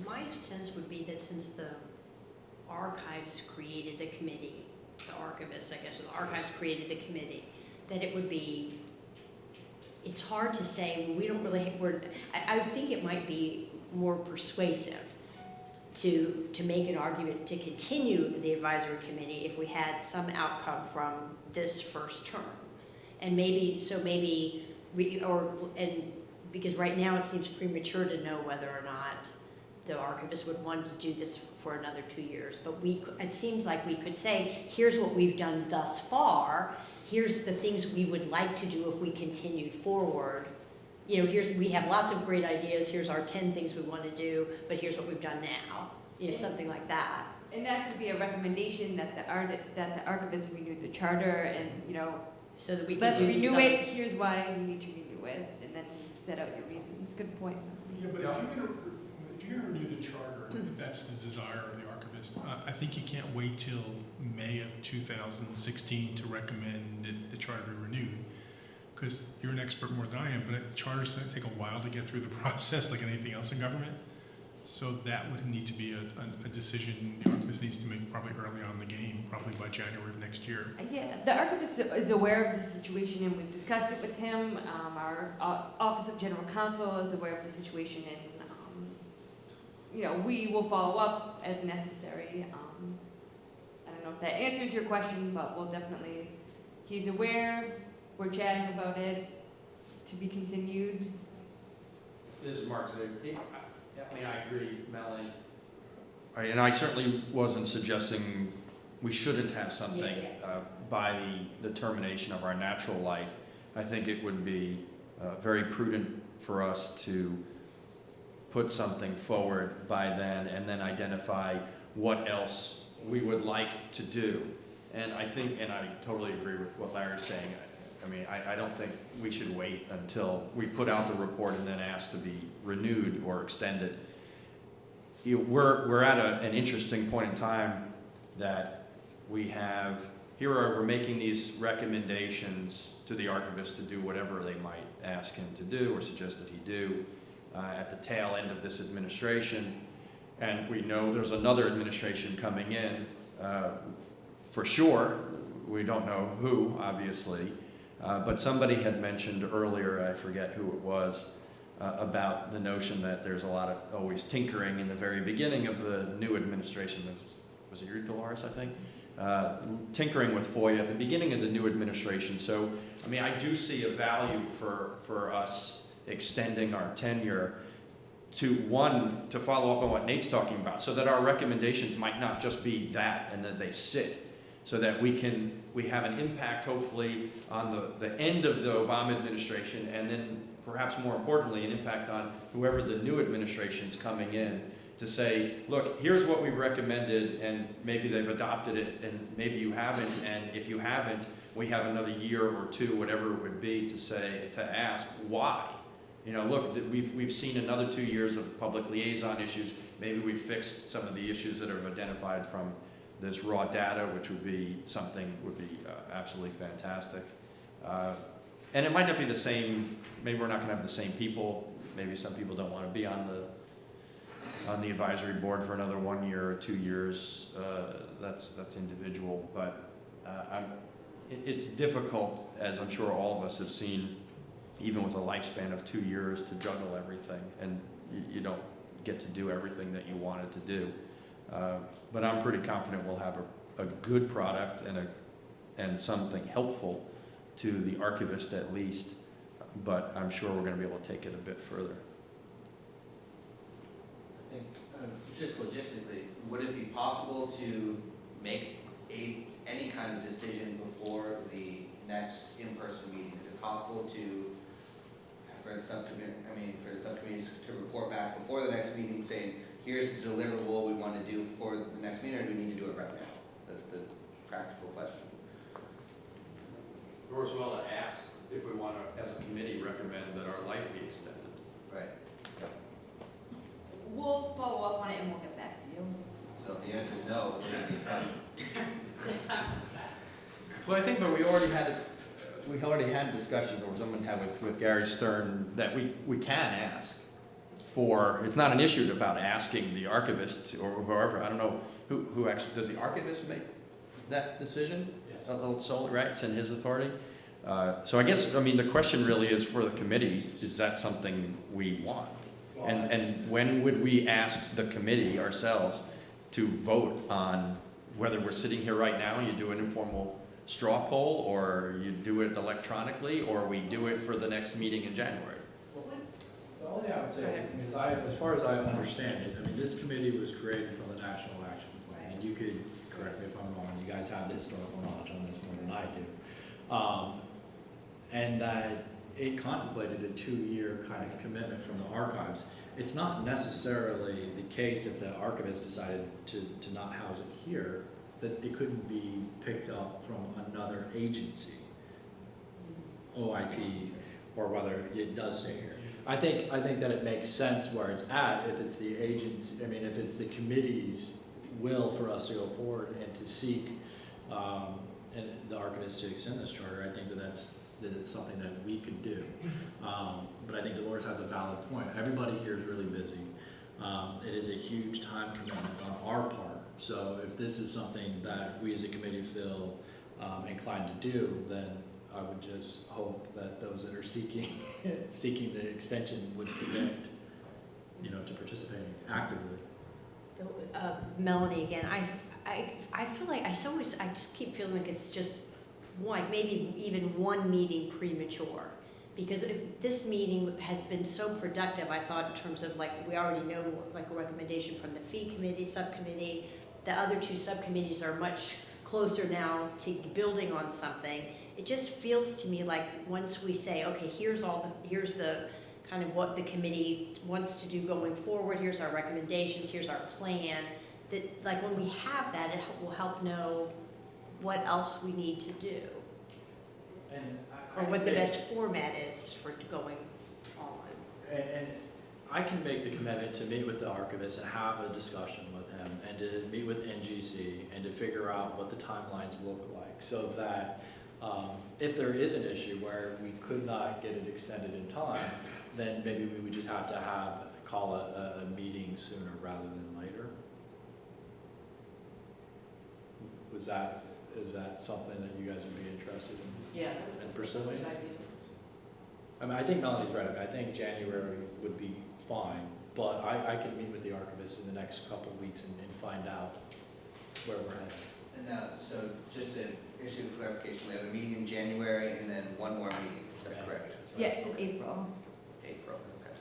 [SPEAKER 7] my sense would be that since the archives created the committee, the archivists, I guess, or the archives created the committee, that it would be, it's hard to say, well, we don't really, I think it might be more persuasive to make an argument to continue the advisory committee if we had some outcome from this first term. And because right now it seems premature to know whether or not the archivist would want to do this for another 2 years. But it seems like we could say, here's what we've done thus far, here's the things we would like to do if we continued forward. You know, we have lots of great ideas, here's our 10 things we want to do, but here's what we've done now. You know, something like that.
[SPEAKER 1] And that could be a recommendation that the archivist renew the charter and, you know,
[SPEAKER 7] So that we can
[SPEAKER 1] let's
[SPEAKER 7] do
[SPEAKER 1] renew
[SPEAKER 7] something.
[SPEAKER 1] it, here's why you need to renew it, and then set out your reasons. Good point.
[SPEAKER 8] Yeah, but if you're gonna renew the charter, if that's the desire of the archivist, I think you can't wait till May of 2016 to recommend that the charter be renewed. Because you're an expert more than I am, but charters take a while to get through the process, like anything else in government. So that would need to be a decision the archivist needs to make probably early on in the game, probably by January of next year.
[SPEAKER 1] Yeah, the archivist is aware of the situation, and we've discussed it with him. Our Office of General Counsel is aware of the situation, and you know, we will follow up as necessary. I don't know if that answers your question, but we'll definitely. He's aware. We're chatting about it to be continued.
[SPEAKER 4] This is Mark. I mean, I agree, Melanie. And I certainly wasn't suggesting we shouldn't have something by the termination of our natural life. I think it would be very prudent for us to put something forward by then and then identify what else we would like to do. And I think, and I totally agree with what Larry's saying. I mean, I don't think we should wait until we put out the report and then ask to be renewed or extended. We're at an interesting point in time that we're making these recommendations to the archivist to do whatever they might ask him to do or suggest that he do at the tail end of this administration. And we know there's another administration coming in for sure. We don't know who, obviously. But somebody had mentioned earlier, I forget who it was, about the notion that there's a lot of always tinkering in the very beginning of the new administration. Was it you, Dolores, I think? Tinkering with FOIA at the beginning of the new administration. So, I mean, I do see a value for us extending our tenure to follow up on what Nate's talking about, so that our recommendations might not just be that and that they sit. So that we have an impact, hopefully, on the end of the Obama administration, and then perhaps more importantly, an impact on whoever the new administration's coming in, to say, look, here's what we recommended, and maybe they've adopted it, and maybe you haven't, and if you haven't, we have another year or two, whatever it would be, to ask why. You know, look, we've seen another 2 years of public liaison issues. Maybe we fixed some of the issues that are identified from this raw data, which would be absolutely fantastic. And it might not be the same, maybe we're not gonna have the same people, maybe some people don't wanna be on the advisory board for another 1 year or 2 years, that's individual, but it's difficult, as I'm sure all of us have seen, even with a lifespan of 2 years, to juggle everything, and you don't get to do everything that you wanted to do. But I'm pretty confident we'll have a good product and something helpful to the archivist at least, but I'm sure we're going to be able to take it a bit further.
[SPEAKER 11] I think, just logistically, would it be possible to make any kind of decision before the next in-person meeting? Is it possible for the subcommittees to report back before the next meeting saying, here's the deliverable we want to do for the next meeting, or do we need to do it right now? That's the practical question.
[SPEAKER 4] Or as well to ask if we want to, as a committee, recommend that our life be extended.
[SPEAKER 11] Right. Yep.
[SPEAKER 1] We'll follow up on it and we'll get back to you.
[SPEAKER 11] So if the answer is no, we're going to be in trouble.
[SPEAKER 4] Well, I think, but we already had a discussion, or someone had with Gary Stern, that we can ask for, it's not an issue about asking the archivist or whoever, I don't know, who actually, does the archivist make that decision?
[SPEAKER 2] Yes.
[SPEAKER 4] Solely, right, it's in his authority? So I guess, I mean, the question really is for the committee, is that something we want? And when would we ask the committee ourselves to vote on whether we're sitting here right now, you do an informal straw poll, or you do it electronically, or we do it for the next meeting in January?
[SPEAKER 2] The only thing I would say is, as far as I understand it, I mean, this committee was created from the National Action Plan, and you could correct me if I'm wrong. You guys have the historical knowledge on this more than I do, and that it contemplated a 2-year kind of commitment from the archives. It's not necessarily the case if the archivist decided to not house it here, that it couldn't be picked up from another agency, OIP, or whether it does stay here. I think that it makes sense where it's at if it's the agency, I mean, if it's the committee's will for us to go forward and to seek and the archivist to extend this charter. I think that it's something that we could do. But I think Dolores has a valid point. Everybody here is really busy. It is a huge time commitment on our part. So if this is something that we as a committee feel inclined to do, then I would just hope that those that are seeking the extension would commit, to participating actively.
[SPEAKER 7] Melanie, again, I feel like I just keep feeling like it's just maybe even one meeting premature. Because if this meeting has been so productive, I thought in terms of we already know a recommendation from the fee committee, subcommittee, the other 2 subcommittees are much closer now to building on something. It just feels to me like once we say, okay, here's the kind of what the committee wants to do going forward, here's our recommendations, here's our plan, that when we have that, it will help know what else we need to do. Or what the best format is for going on.
[SPEAKER 2] And I can make the commitment to meet with the archivist and have a discussion with him, and to meet with NGC and to figure out what the timelines look like, so that if there is an issue where we could not get it extended in time, then maybe we would just have to call a meeting sooner rather than later. Is that something that you guys would be interested in?
[SPEAKER 6] Yeah.
[SPEAKER 2] And pursuing? I mean, I think Melanie's right. I think January would be fine, but I could meet with the archivist in the next couple of weeks and find out where we're at.
[SPEAKER 11] And now, so just to issue clarification, we have a meeting in January and then one more meeting, is that correct?
[SPEAKER 1] Yes, in April.
[SPEAKER 11] April, okay.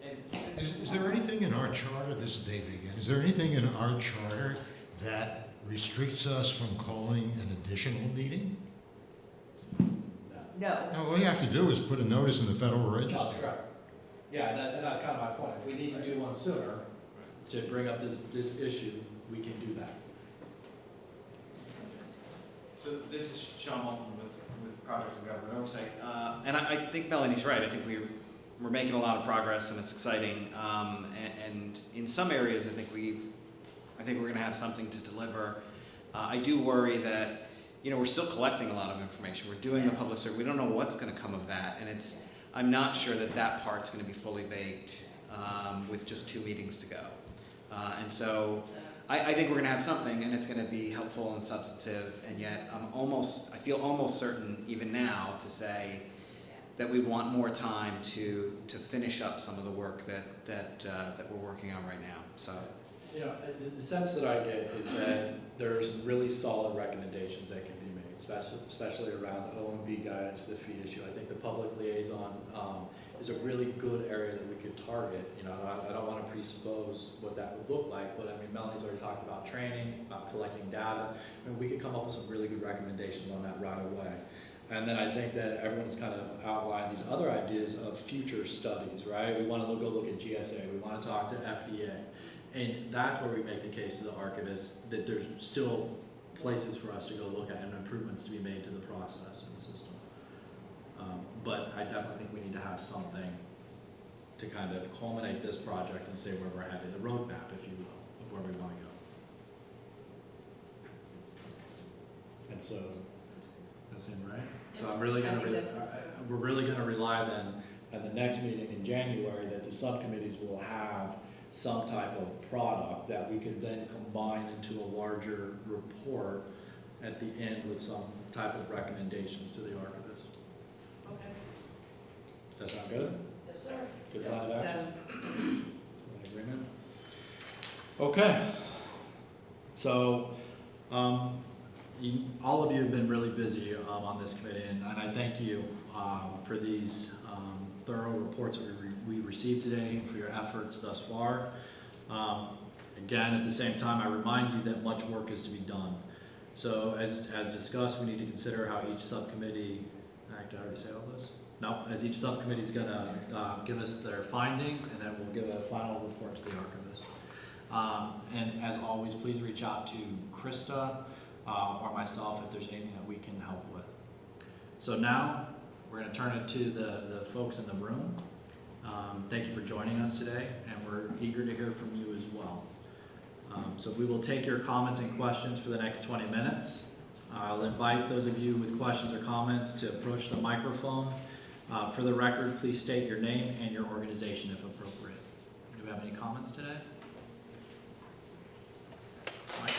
[SPEAKER 5] And
[SPEAKER 9] Is there anything in our charter, this is David again, is there anything in our charter that restricts us from calling an additional meeting?
[SPEAKER 1] No.
[SPEAKER 9] No, all you have to do is put a notice in the Federal Register.
[SPEAKER 2] That's right. Yeah, and that's kind of my point. If we need to do one sooner to bring up this issue, we can do that.
[SPEAKER 5] So this is Sean Walton with Project and Government Oversight. And I think Melanie's right. I think we're making a lot of progress and it's exciting. And in some areas, I think we're going to have something to deliver. I do worry that, we're still collecting a lot of information. We're doing the public survey. We don't know what's going to come of that. And I'm not sure that part's going to be fully baked with just 2 meetings to go. And so I think we're going to have something, and it's going to be helpful and substantive. And yet, I feel almost certain, even now, to say that we want more time to finish up some of the work that we're working on right now. So,
[SPEAKER 2] the sense that I get is that there's really solid recommendations that can be made, especially around the OMB guidance, the fee issue. I think the public liaison is a really good area that we could target. I don't want to presuppose what that would look like, but I mean, Melanie's already talked about training, about collecting data. I mean, we could come up with some really good recommendations on that right away. And then I think that everyone's kind of outlined these other ideas of future studies, right? We want to go look at GSA, we want to talk to FDA. And that's where we make the case to the archivist that there's still places for us to go look at and improvements to be made to the process and the system. But I definitely think we need to have something to kind of culminate this project and say where we're headed, the roadmap, if you will, of where we want to go. and so, that's him, right? So I'm really gonna,
[SPEAKER 1] I think that's what-
[SPEAKER 2] we're really gonna rely then, at the next meeting in January, that the subcommittees will have some type of product that we could then combine into a larger report at the end with some type of recommendations to the archivist.
[SPEAKER 6] Okay.
[SPEAKER 2] Does that sound good?
[SPEAKER 6] Yes, sir.
[SPEAKER 2] Good plan of action? In agreement? Okay. So, all of you have been really busy on this committee, and I thank you for these thorough reports that we received today, for your efforts thus far. Again, at the same time, I remind you that much work is to be done. So as discussed, we need to consider how each subcommittee, did I already say all this? No, as each subcommittee is gonna give us their findings, and then we'll give a final report to the archivist. And as always, please reach out to Krista or myself if there's anything that we can help with. So now, we're gonna turn it to the folks in the room. Thank you for joining us today, and we're eager to hear from you as well. So we will take your comments and questions for the next 20 minutes. I'll invite those of you with questions or comments to approach the microphone. For the record, please state your name and your organization if appropriate. Do we have any comments today? Mike?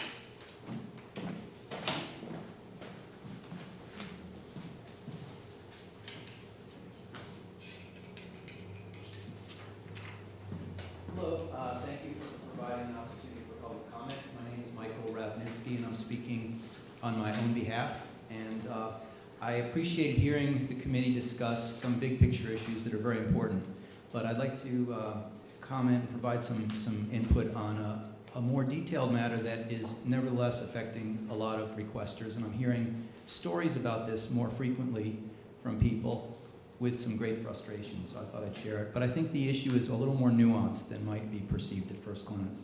[SPEAKER 12] Hello, thank you for providing an opportunity for public comment. My name is Michael Ravninsky, and I'm speaking on my own behalf. And I appreciate hearing the committee discuss some big picture issues that are very important. But I'd like to comment and provide some input on a more detailed matter that is nevertheless affecting a lot of requesters. And I'm hearing stories about this more frequently from people with some great frustration, so I thought I'd share it. But I think the issue is a little more nuanced than might be perceived at first glance.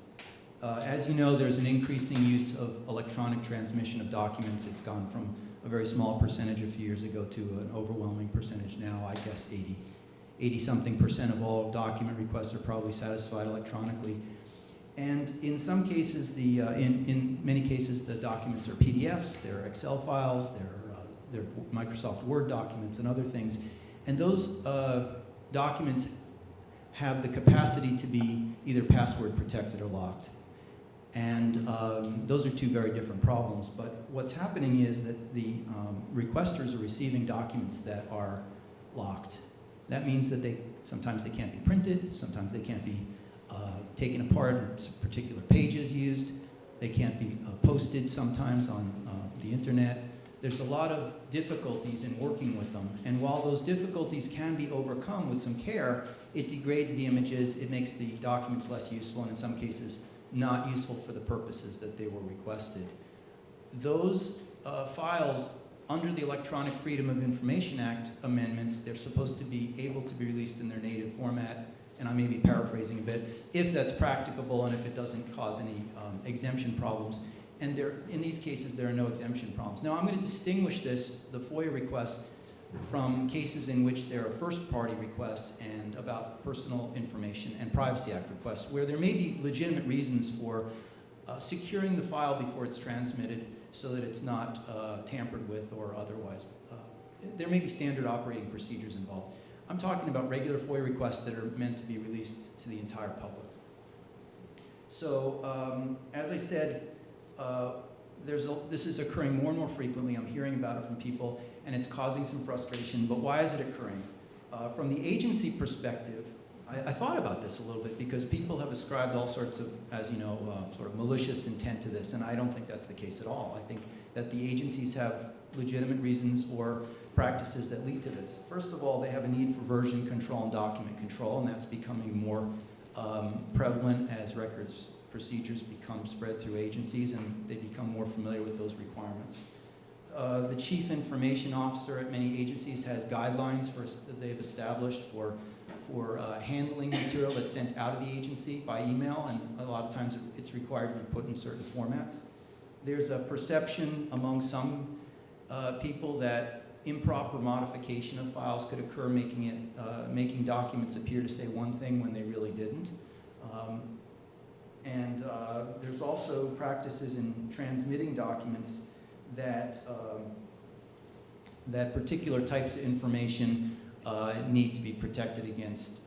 [SPEAKER 12] As you know, there's an increasing use of electronic transmission of documents. It's gone from a very small percentage a few years ago to an overwhelming percentage now, I guess 80-something% of all document requests are probably satisfied electronically. And in some cases, in many cases, the documents are PDFs, they're Excel files, they're Microsoft Word documents and other things. And those documents have the capacity to be either password protected or locked. And those are two very different problems. But what's happening is that the requesters are receiving documents that are locked. That means that sometimes they can't be printed, sometimes they can't be taken apart and particular pages used. They can't be posted sometimes on the internet. There's a lot of difficulties in working with them. And while those difficulties can be overcome with some care, it degrades the images, it makes the documents less useful, and in some cases, not useful for the purposes that they were requested. Those files, under the Electronic Freedom of Information Act amendments, they're supposed to be able to be released in their native format, and I may be paraphrasing a bit, if that's practicable and if it doesn't cause any exemption problems. And in these cases, there are no exemption problems. Now, I'm going to distinguish the FOIA requests, from cases in which there are first-party requests and about personal information and Privacy Act requests, where there may be legitimate reasons for securing the file before it's transmitted so that it's not tampered with or otherwise. There may be standard operating procedures involved. I'm talking about regular FOIA requests that are meant to be released to the entire public. So, as I said, this is occurring more and more frequently. I'm hearing about it from people, and it's causing some frustration. But why is it occurring? From the agency perspective, I thought about this a little bit because people have ascribed all sorts of, as you know, sort of malicious intent to this, and I don't think that's the case at all. I think that the agencies have legitimate reasons or practices that lead to this. First of all, they have a need for version control and document control, and that's becoming more prevalent as records procedures become spread through agencies and they become more familiar with those requirements. The chief information officer at many agencies has guidelines that they've established for handling material that's sent out of the agency by email, and a lot of times it's required to be put in certain formats. There's a perception among some people that improper modification of files could occur, making documents appear to say one thing when they really didn't. And there's also practices in transmitting documents that, that particular types of information need to be protected against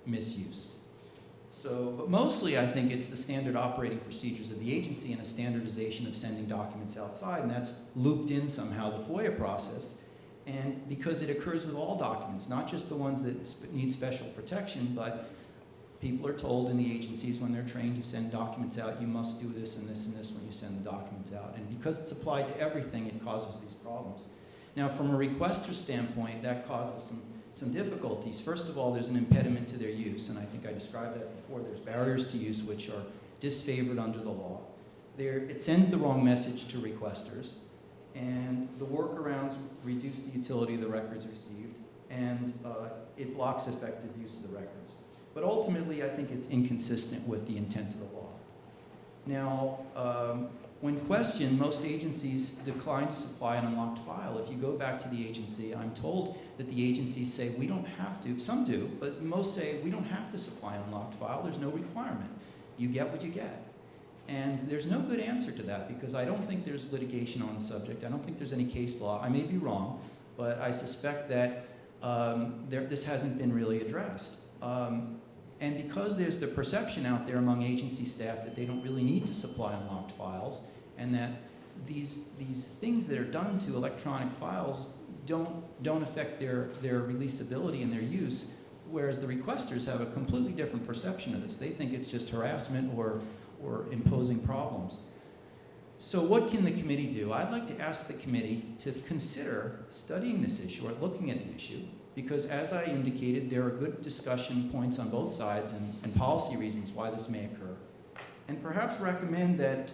[SPEAKER 12] misuse. So, but mostly I think it's the standard operating procedures of the agency and a standardization of sending documents outside, and that's looped in somehow the FOIA process. And because it occurs with all documents, not just the ones that need special protection, but people are told in the agencies when they're trained to send documents out, you must do this and this and this when you send the documents out. And because it's applied to everything, it causes these problems. Now, from a requester standpoint, that causes some difficulties. First of all, there's an impediment to their use, and I think I described that before. There's barriers to use which are disfavored under the law. It sends the wrong message to requesters, and the workarounds reduce the utility of the records received, and it blocks effective use of the records. But ultimately, I think it's inconsistent with the intent of the law. Now, when questioned, most agencies decline to supply an unlocked file. If you go back to the agency, I'm told that the agencies say we don't have to. Some do, but most say we don't have to supply an unlocked file. There's no requirement. You get what you get. And there's no good answer to that because I don't think there's litigation on the subject. I don't think there's any case law. I may be wrong, but I suspect that this hasn't been really addressed. And because there's the perception out there among agency staff that they don't really need to supply unlocked files, and that these things that are done to electronic files don't affect their releasability and their use, whereas the requesters have a completely different perception of this. They think it's just harassment or imposing problems. So what can the committee do? I'd like to ask the committee to consider studying this issue or looking at the issue, because as I indicated, there are good discussion points on both sides and policy reasons why this may occur. And perhaps recommend that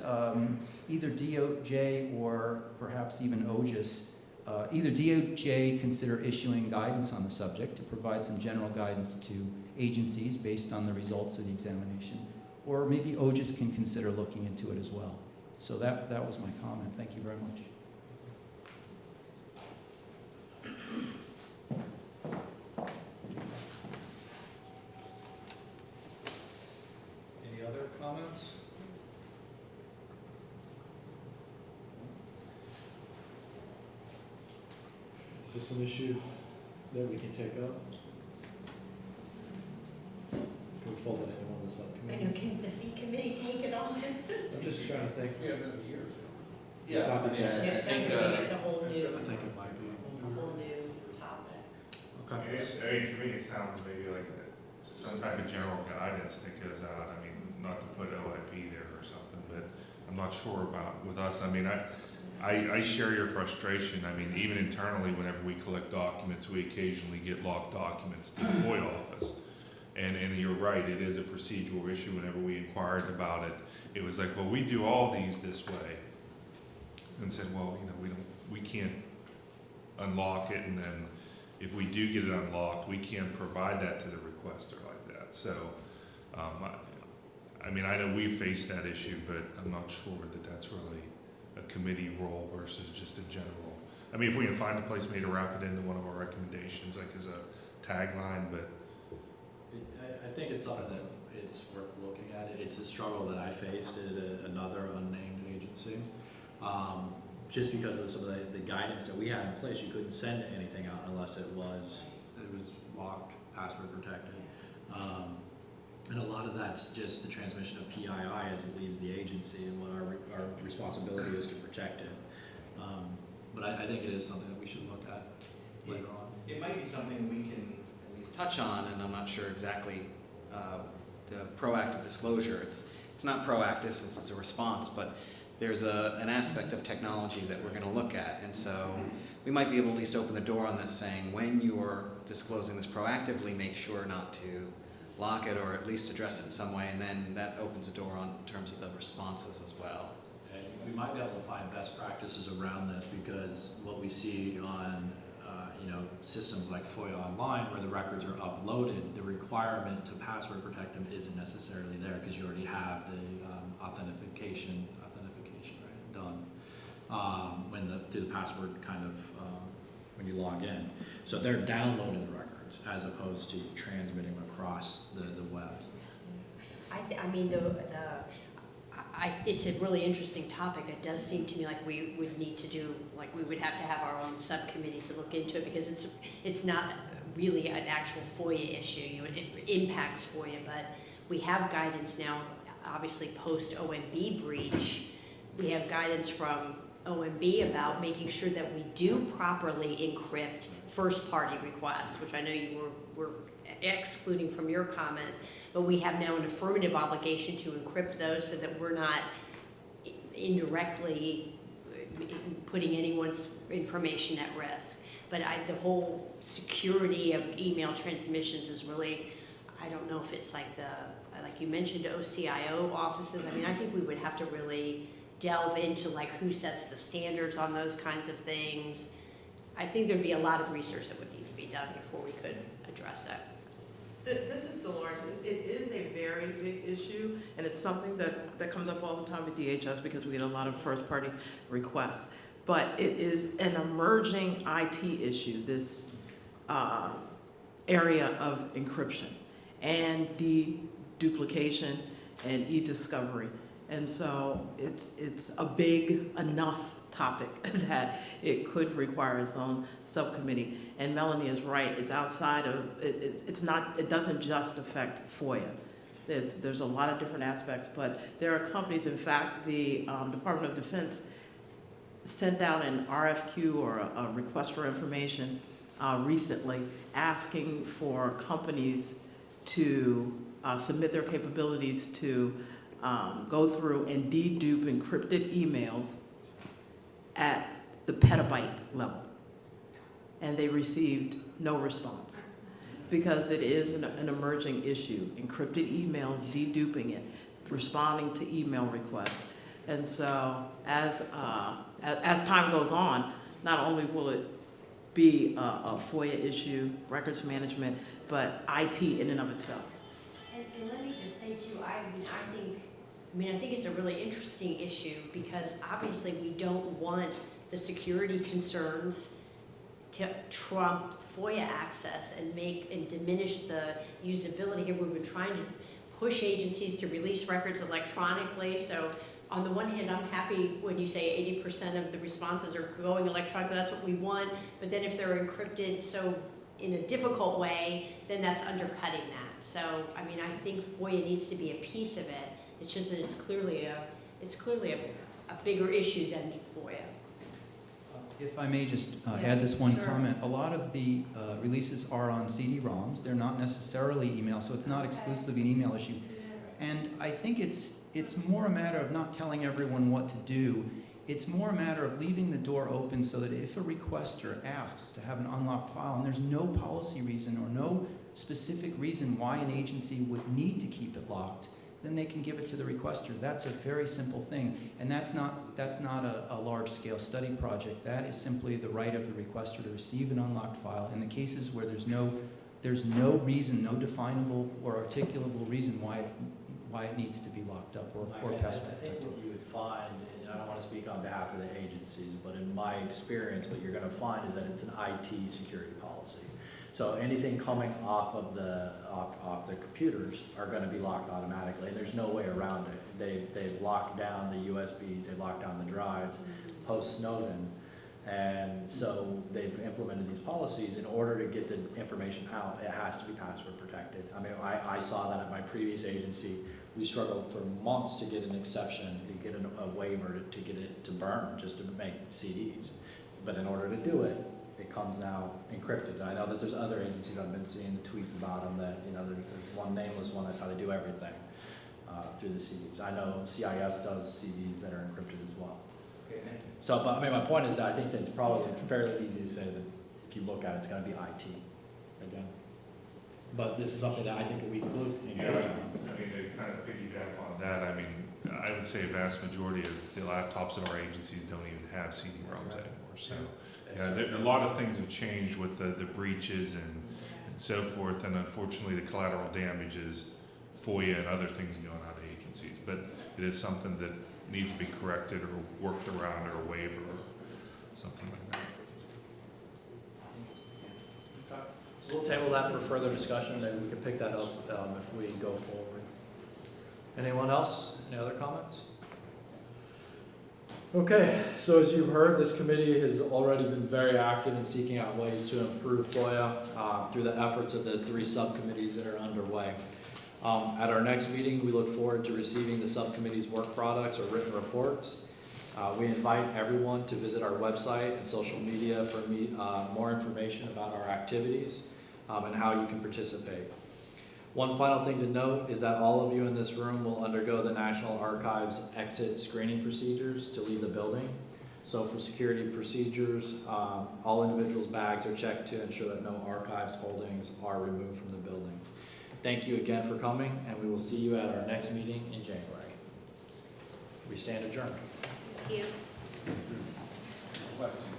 [SPEAKER 12] either DOJ or perhaps even OGIS, either DOJ consider issuing guidance on the subject to provide some general guidance to agencies based on the results of the examination, or maybe OGIS can consider looking into it as well. So that was my comment. Thank you very much.
[SPEAKER 2] Any other comments? Is this an issue that we can take up? Can we fold it into one of the
[SPEAKER 7] I
[SPEAKER 2] subcommittees?
[SPEAKER 7] know, can the fee committee take it on?
[SPEAKER 2] I'm just trying to think.
[SPEAKER 11] Yeah,
[SPEAKER 2] It's not the
[SPEAKER 11] I
[SPEAKER 2] same.
[SPEAKER 11] mean, I
[SPEAKER 7] It sounds
[SPEAKER 11] think,
[SPEAKER 7] like it's a whole
[SPEAKER 2] I
[SPEAKER 7] new,
[SPEAKER 2] think it might be.
[SPEAKER 7] topic.
[SPEAKER 2] Okay.
[SPEAKER 3] To me, it sounds maybe like some type of general guidance that goes out. I mean, not to put OIP there or something, but I'm not sure about with us. I mean, I share your frustration. I mean, even internally, whenever we collect documents, we occasionally get locked documents to the FOIA office. And you're right, it is a procedural issue. Whenever we inquired about it, it was like, well, we do all these this way. And said, well, you know, we can't unlock it, and then if we do get it unlocked, we can't provide that to the requester like that. So, I mean, I know we faced that issue, but I'm not sure that that's really a committee role versus just a general. I mean, if we can find a place, maybe to wrap it into one of our recommendations, like as a tagline, but.
[SPEAKER 2] I think it's something that it's worth looking at. It's a struggle that I faced at another unnamed agency. Just because of some of the guidance that we had in place, you couldn't send anything out unless it was locked, password protected. And a lot of that's just the transmission of PII as it leaves the agency and what our responsibility is to protect it. But I think it is something that we should look at later on.
[SPEAKER 5] It might be something we can at least touch on, and I'm not sure exactly the proactive disclosure. It's not proactive since it's a response, but there's an aspect of technology that we're going to look at, and so we might be able to at least open the door on this, saying when you're disclosing this proactively, make sure not to lock it or at least address it in some way, and then that opens the door on terms of the responses as well.
[SPEAKER 2] And we might be able to find best practices around this, because what we see on systems like FOIA Online, where the records are uploaded, the requirement to password protect them isn't necessarily there because you already have the authentication right, done through the password kind of when you log in. So they're downloading the records as opposed to transmitting them across the web.
[SPEAKER 7] it's a really interesting topic. It does seem to me like we would need to do, like we would have to have our own subcommittee to look into it, because it's not really an actual FOIA issue. It impacts FOIA, but we have guidance now, obviously post OMB breach. We have guidance from OMB about making sure that we do properly encrypt first-party requests, which I know you were excluding from your comments, but we have now an affirmative obligation to encrypt those so that we're not indirectly putting anyone's information at risk. But the whole security of email transmissions is really, I don't know if it's like you mentioned OCIO offices. I mean, I think we would have to really delve into like who sets the standards on those kinds of things. I think there'd be a lot of research that would need to be done before we could address that.
[SPEAKER 6] This is Dolores. It is a very big issue, and it's something that comes up all the time with DHS because we get a lot of first-party requests. But it is an emerging IT issue, this area of encryption and deduplication and e-discovery. And so it's a big enough topic that it could require its own subcommittee. And Melanie is right, it's outside of, it doesn't just affect FOIA. There's a lot of different aspects, but there are companies, in fact, the Department of Defense sent out an RFQ or a request for information recently asking for companies to submit their capabilities to go through and dedupe encrypted emails at the petabyte level. And they received no response because it is an emerging issue. Encrypted emails, deduping it, responding to email requests. And so as time goes on, not only will it be a FOIA issue, records management, but IT in and of itself.
[SPEAKER 7] And let me just say too, I think it's a really interesting issue because obviously we don't want the security concerns to trump FOIA access and diminish the usability here. We've been trying to push agencies to release records electronically. So on the one hand, I'm happy when you say 80% of the responses are going electronically. That's what we want. But then if they're encrypted so in a difficult way, then that's undercutting that. So I mean, I think FOIA needs to be a piece of it. It's just that it's clearly a bigger issue than FOIA.
[SPEAKER 12] If I may just add this one
[SPEAKER 7] sure.
[SPEAKER 12] comment. A lot of the releases are on CD-ROMs. They're not necessarily email, so it's not exclusively an email issue. And I think it's more a matter of not telling everyone what to do. It's more a matter of leaving the door open so that if a requester asks to have an unlocked file and there's no policy reason or no specific reason why an agency would need to keep it locked, then they can give it to the requester. That's a very simple thing, and that's not a large-scale study project. That is simply the right of the requester to receive an unlocked file in the cases where there's no reason, no definable or articulable reason why it needs to be locked up or password
[SPEAKER 2] I think what you would find, and I don't want to speak on behalf of the agencies, but in my experience, what you're going to find is that it's an IT security policy. So anything coming off of the computers are going to be locked automatically, and there's no way around it. They've locked down the USBs, they've locked down the drives post Snowden, and so they've implemented these policies in order to get the information out. It has to be password protected. I mean, I saw that at my previous agency. We struggled for months to get an exception, to get a waiver to get it to burn, just to make CDs. But in order to do it, it comes now encrypted. I know that there's other agencies I've been seeing tweets about them that, there's one nameless one, that's how they do everything through the CDs. I know CIS does CDs that are encrypted as well.
[SPEAKER 12] Okay, thank you.
[SPEAKER 2] So, but I mean, my point is that I think that it's probably fairly easy to say that if you look at it, it's going to be IT again. But this is something that I think we could engage on.
[SPEAKER 3] I mean, to kind of piggyback on that, I mean, I would say a vast majority of the laptops in our agencies don't even have CD-ROMs anymore. So, a lot of things have changed with the breaches and so forth, and unfortunately the collateral damage is FOIA and other things going on in agencies. But it is something that needs to be corrected or worked around or waived or something like that.
[SPEAKER 2] So we'll table that for further discussion, then we can pick that up if we go forward. Anyone else? Any other comments? Okay, so as you've heard, this committee has already been very active in seeking out ways to improve FOIA through the efforts of the 3 subcommittees that are underway. At our next meeting, we look forward to receiving the subcommittee's work products or written reports. We invite everyone to visit our website and social media for more information about our activities and how you can participate. One final thing to note is that all of you in this room will undergo the National Archives exit screening procedures to leave the building. So for security procedures, all individuals' bags are checked to ensure that no archives holdings are removed from the building. Thank you again for coming, and we will see you at our next meeting in January. We stand adjourned.
[SPEAKER 7] Thank you.
[SPEAKER 3] Question.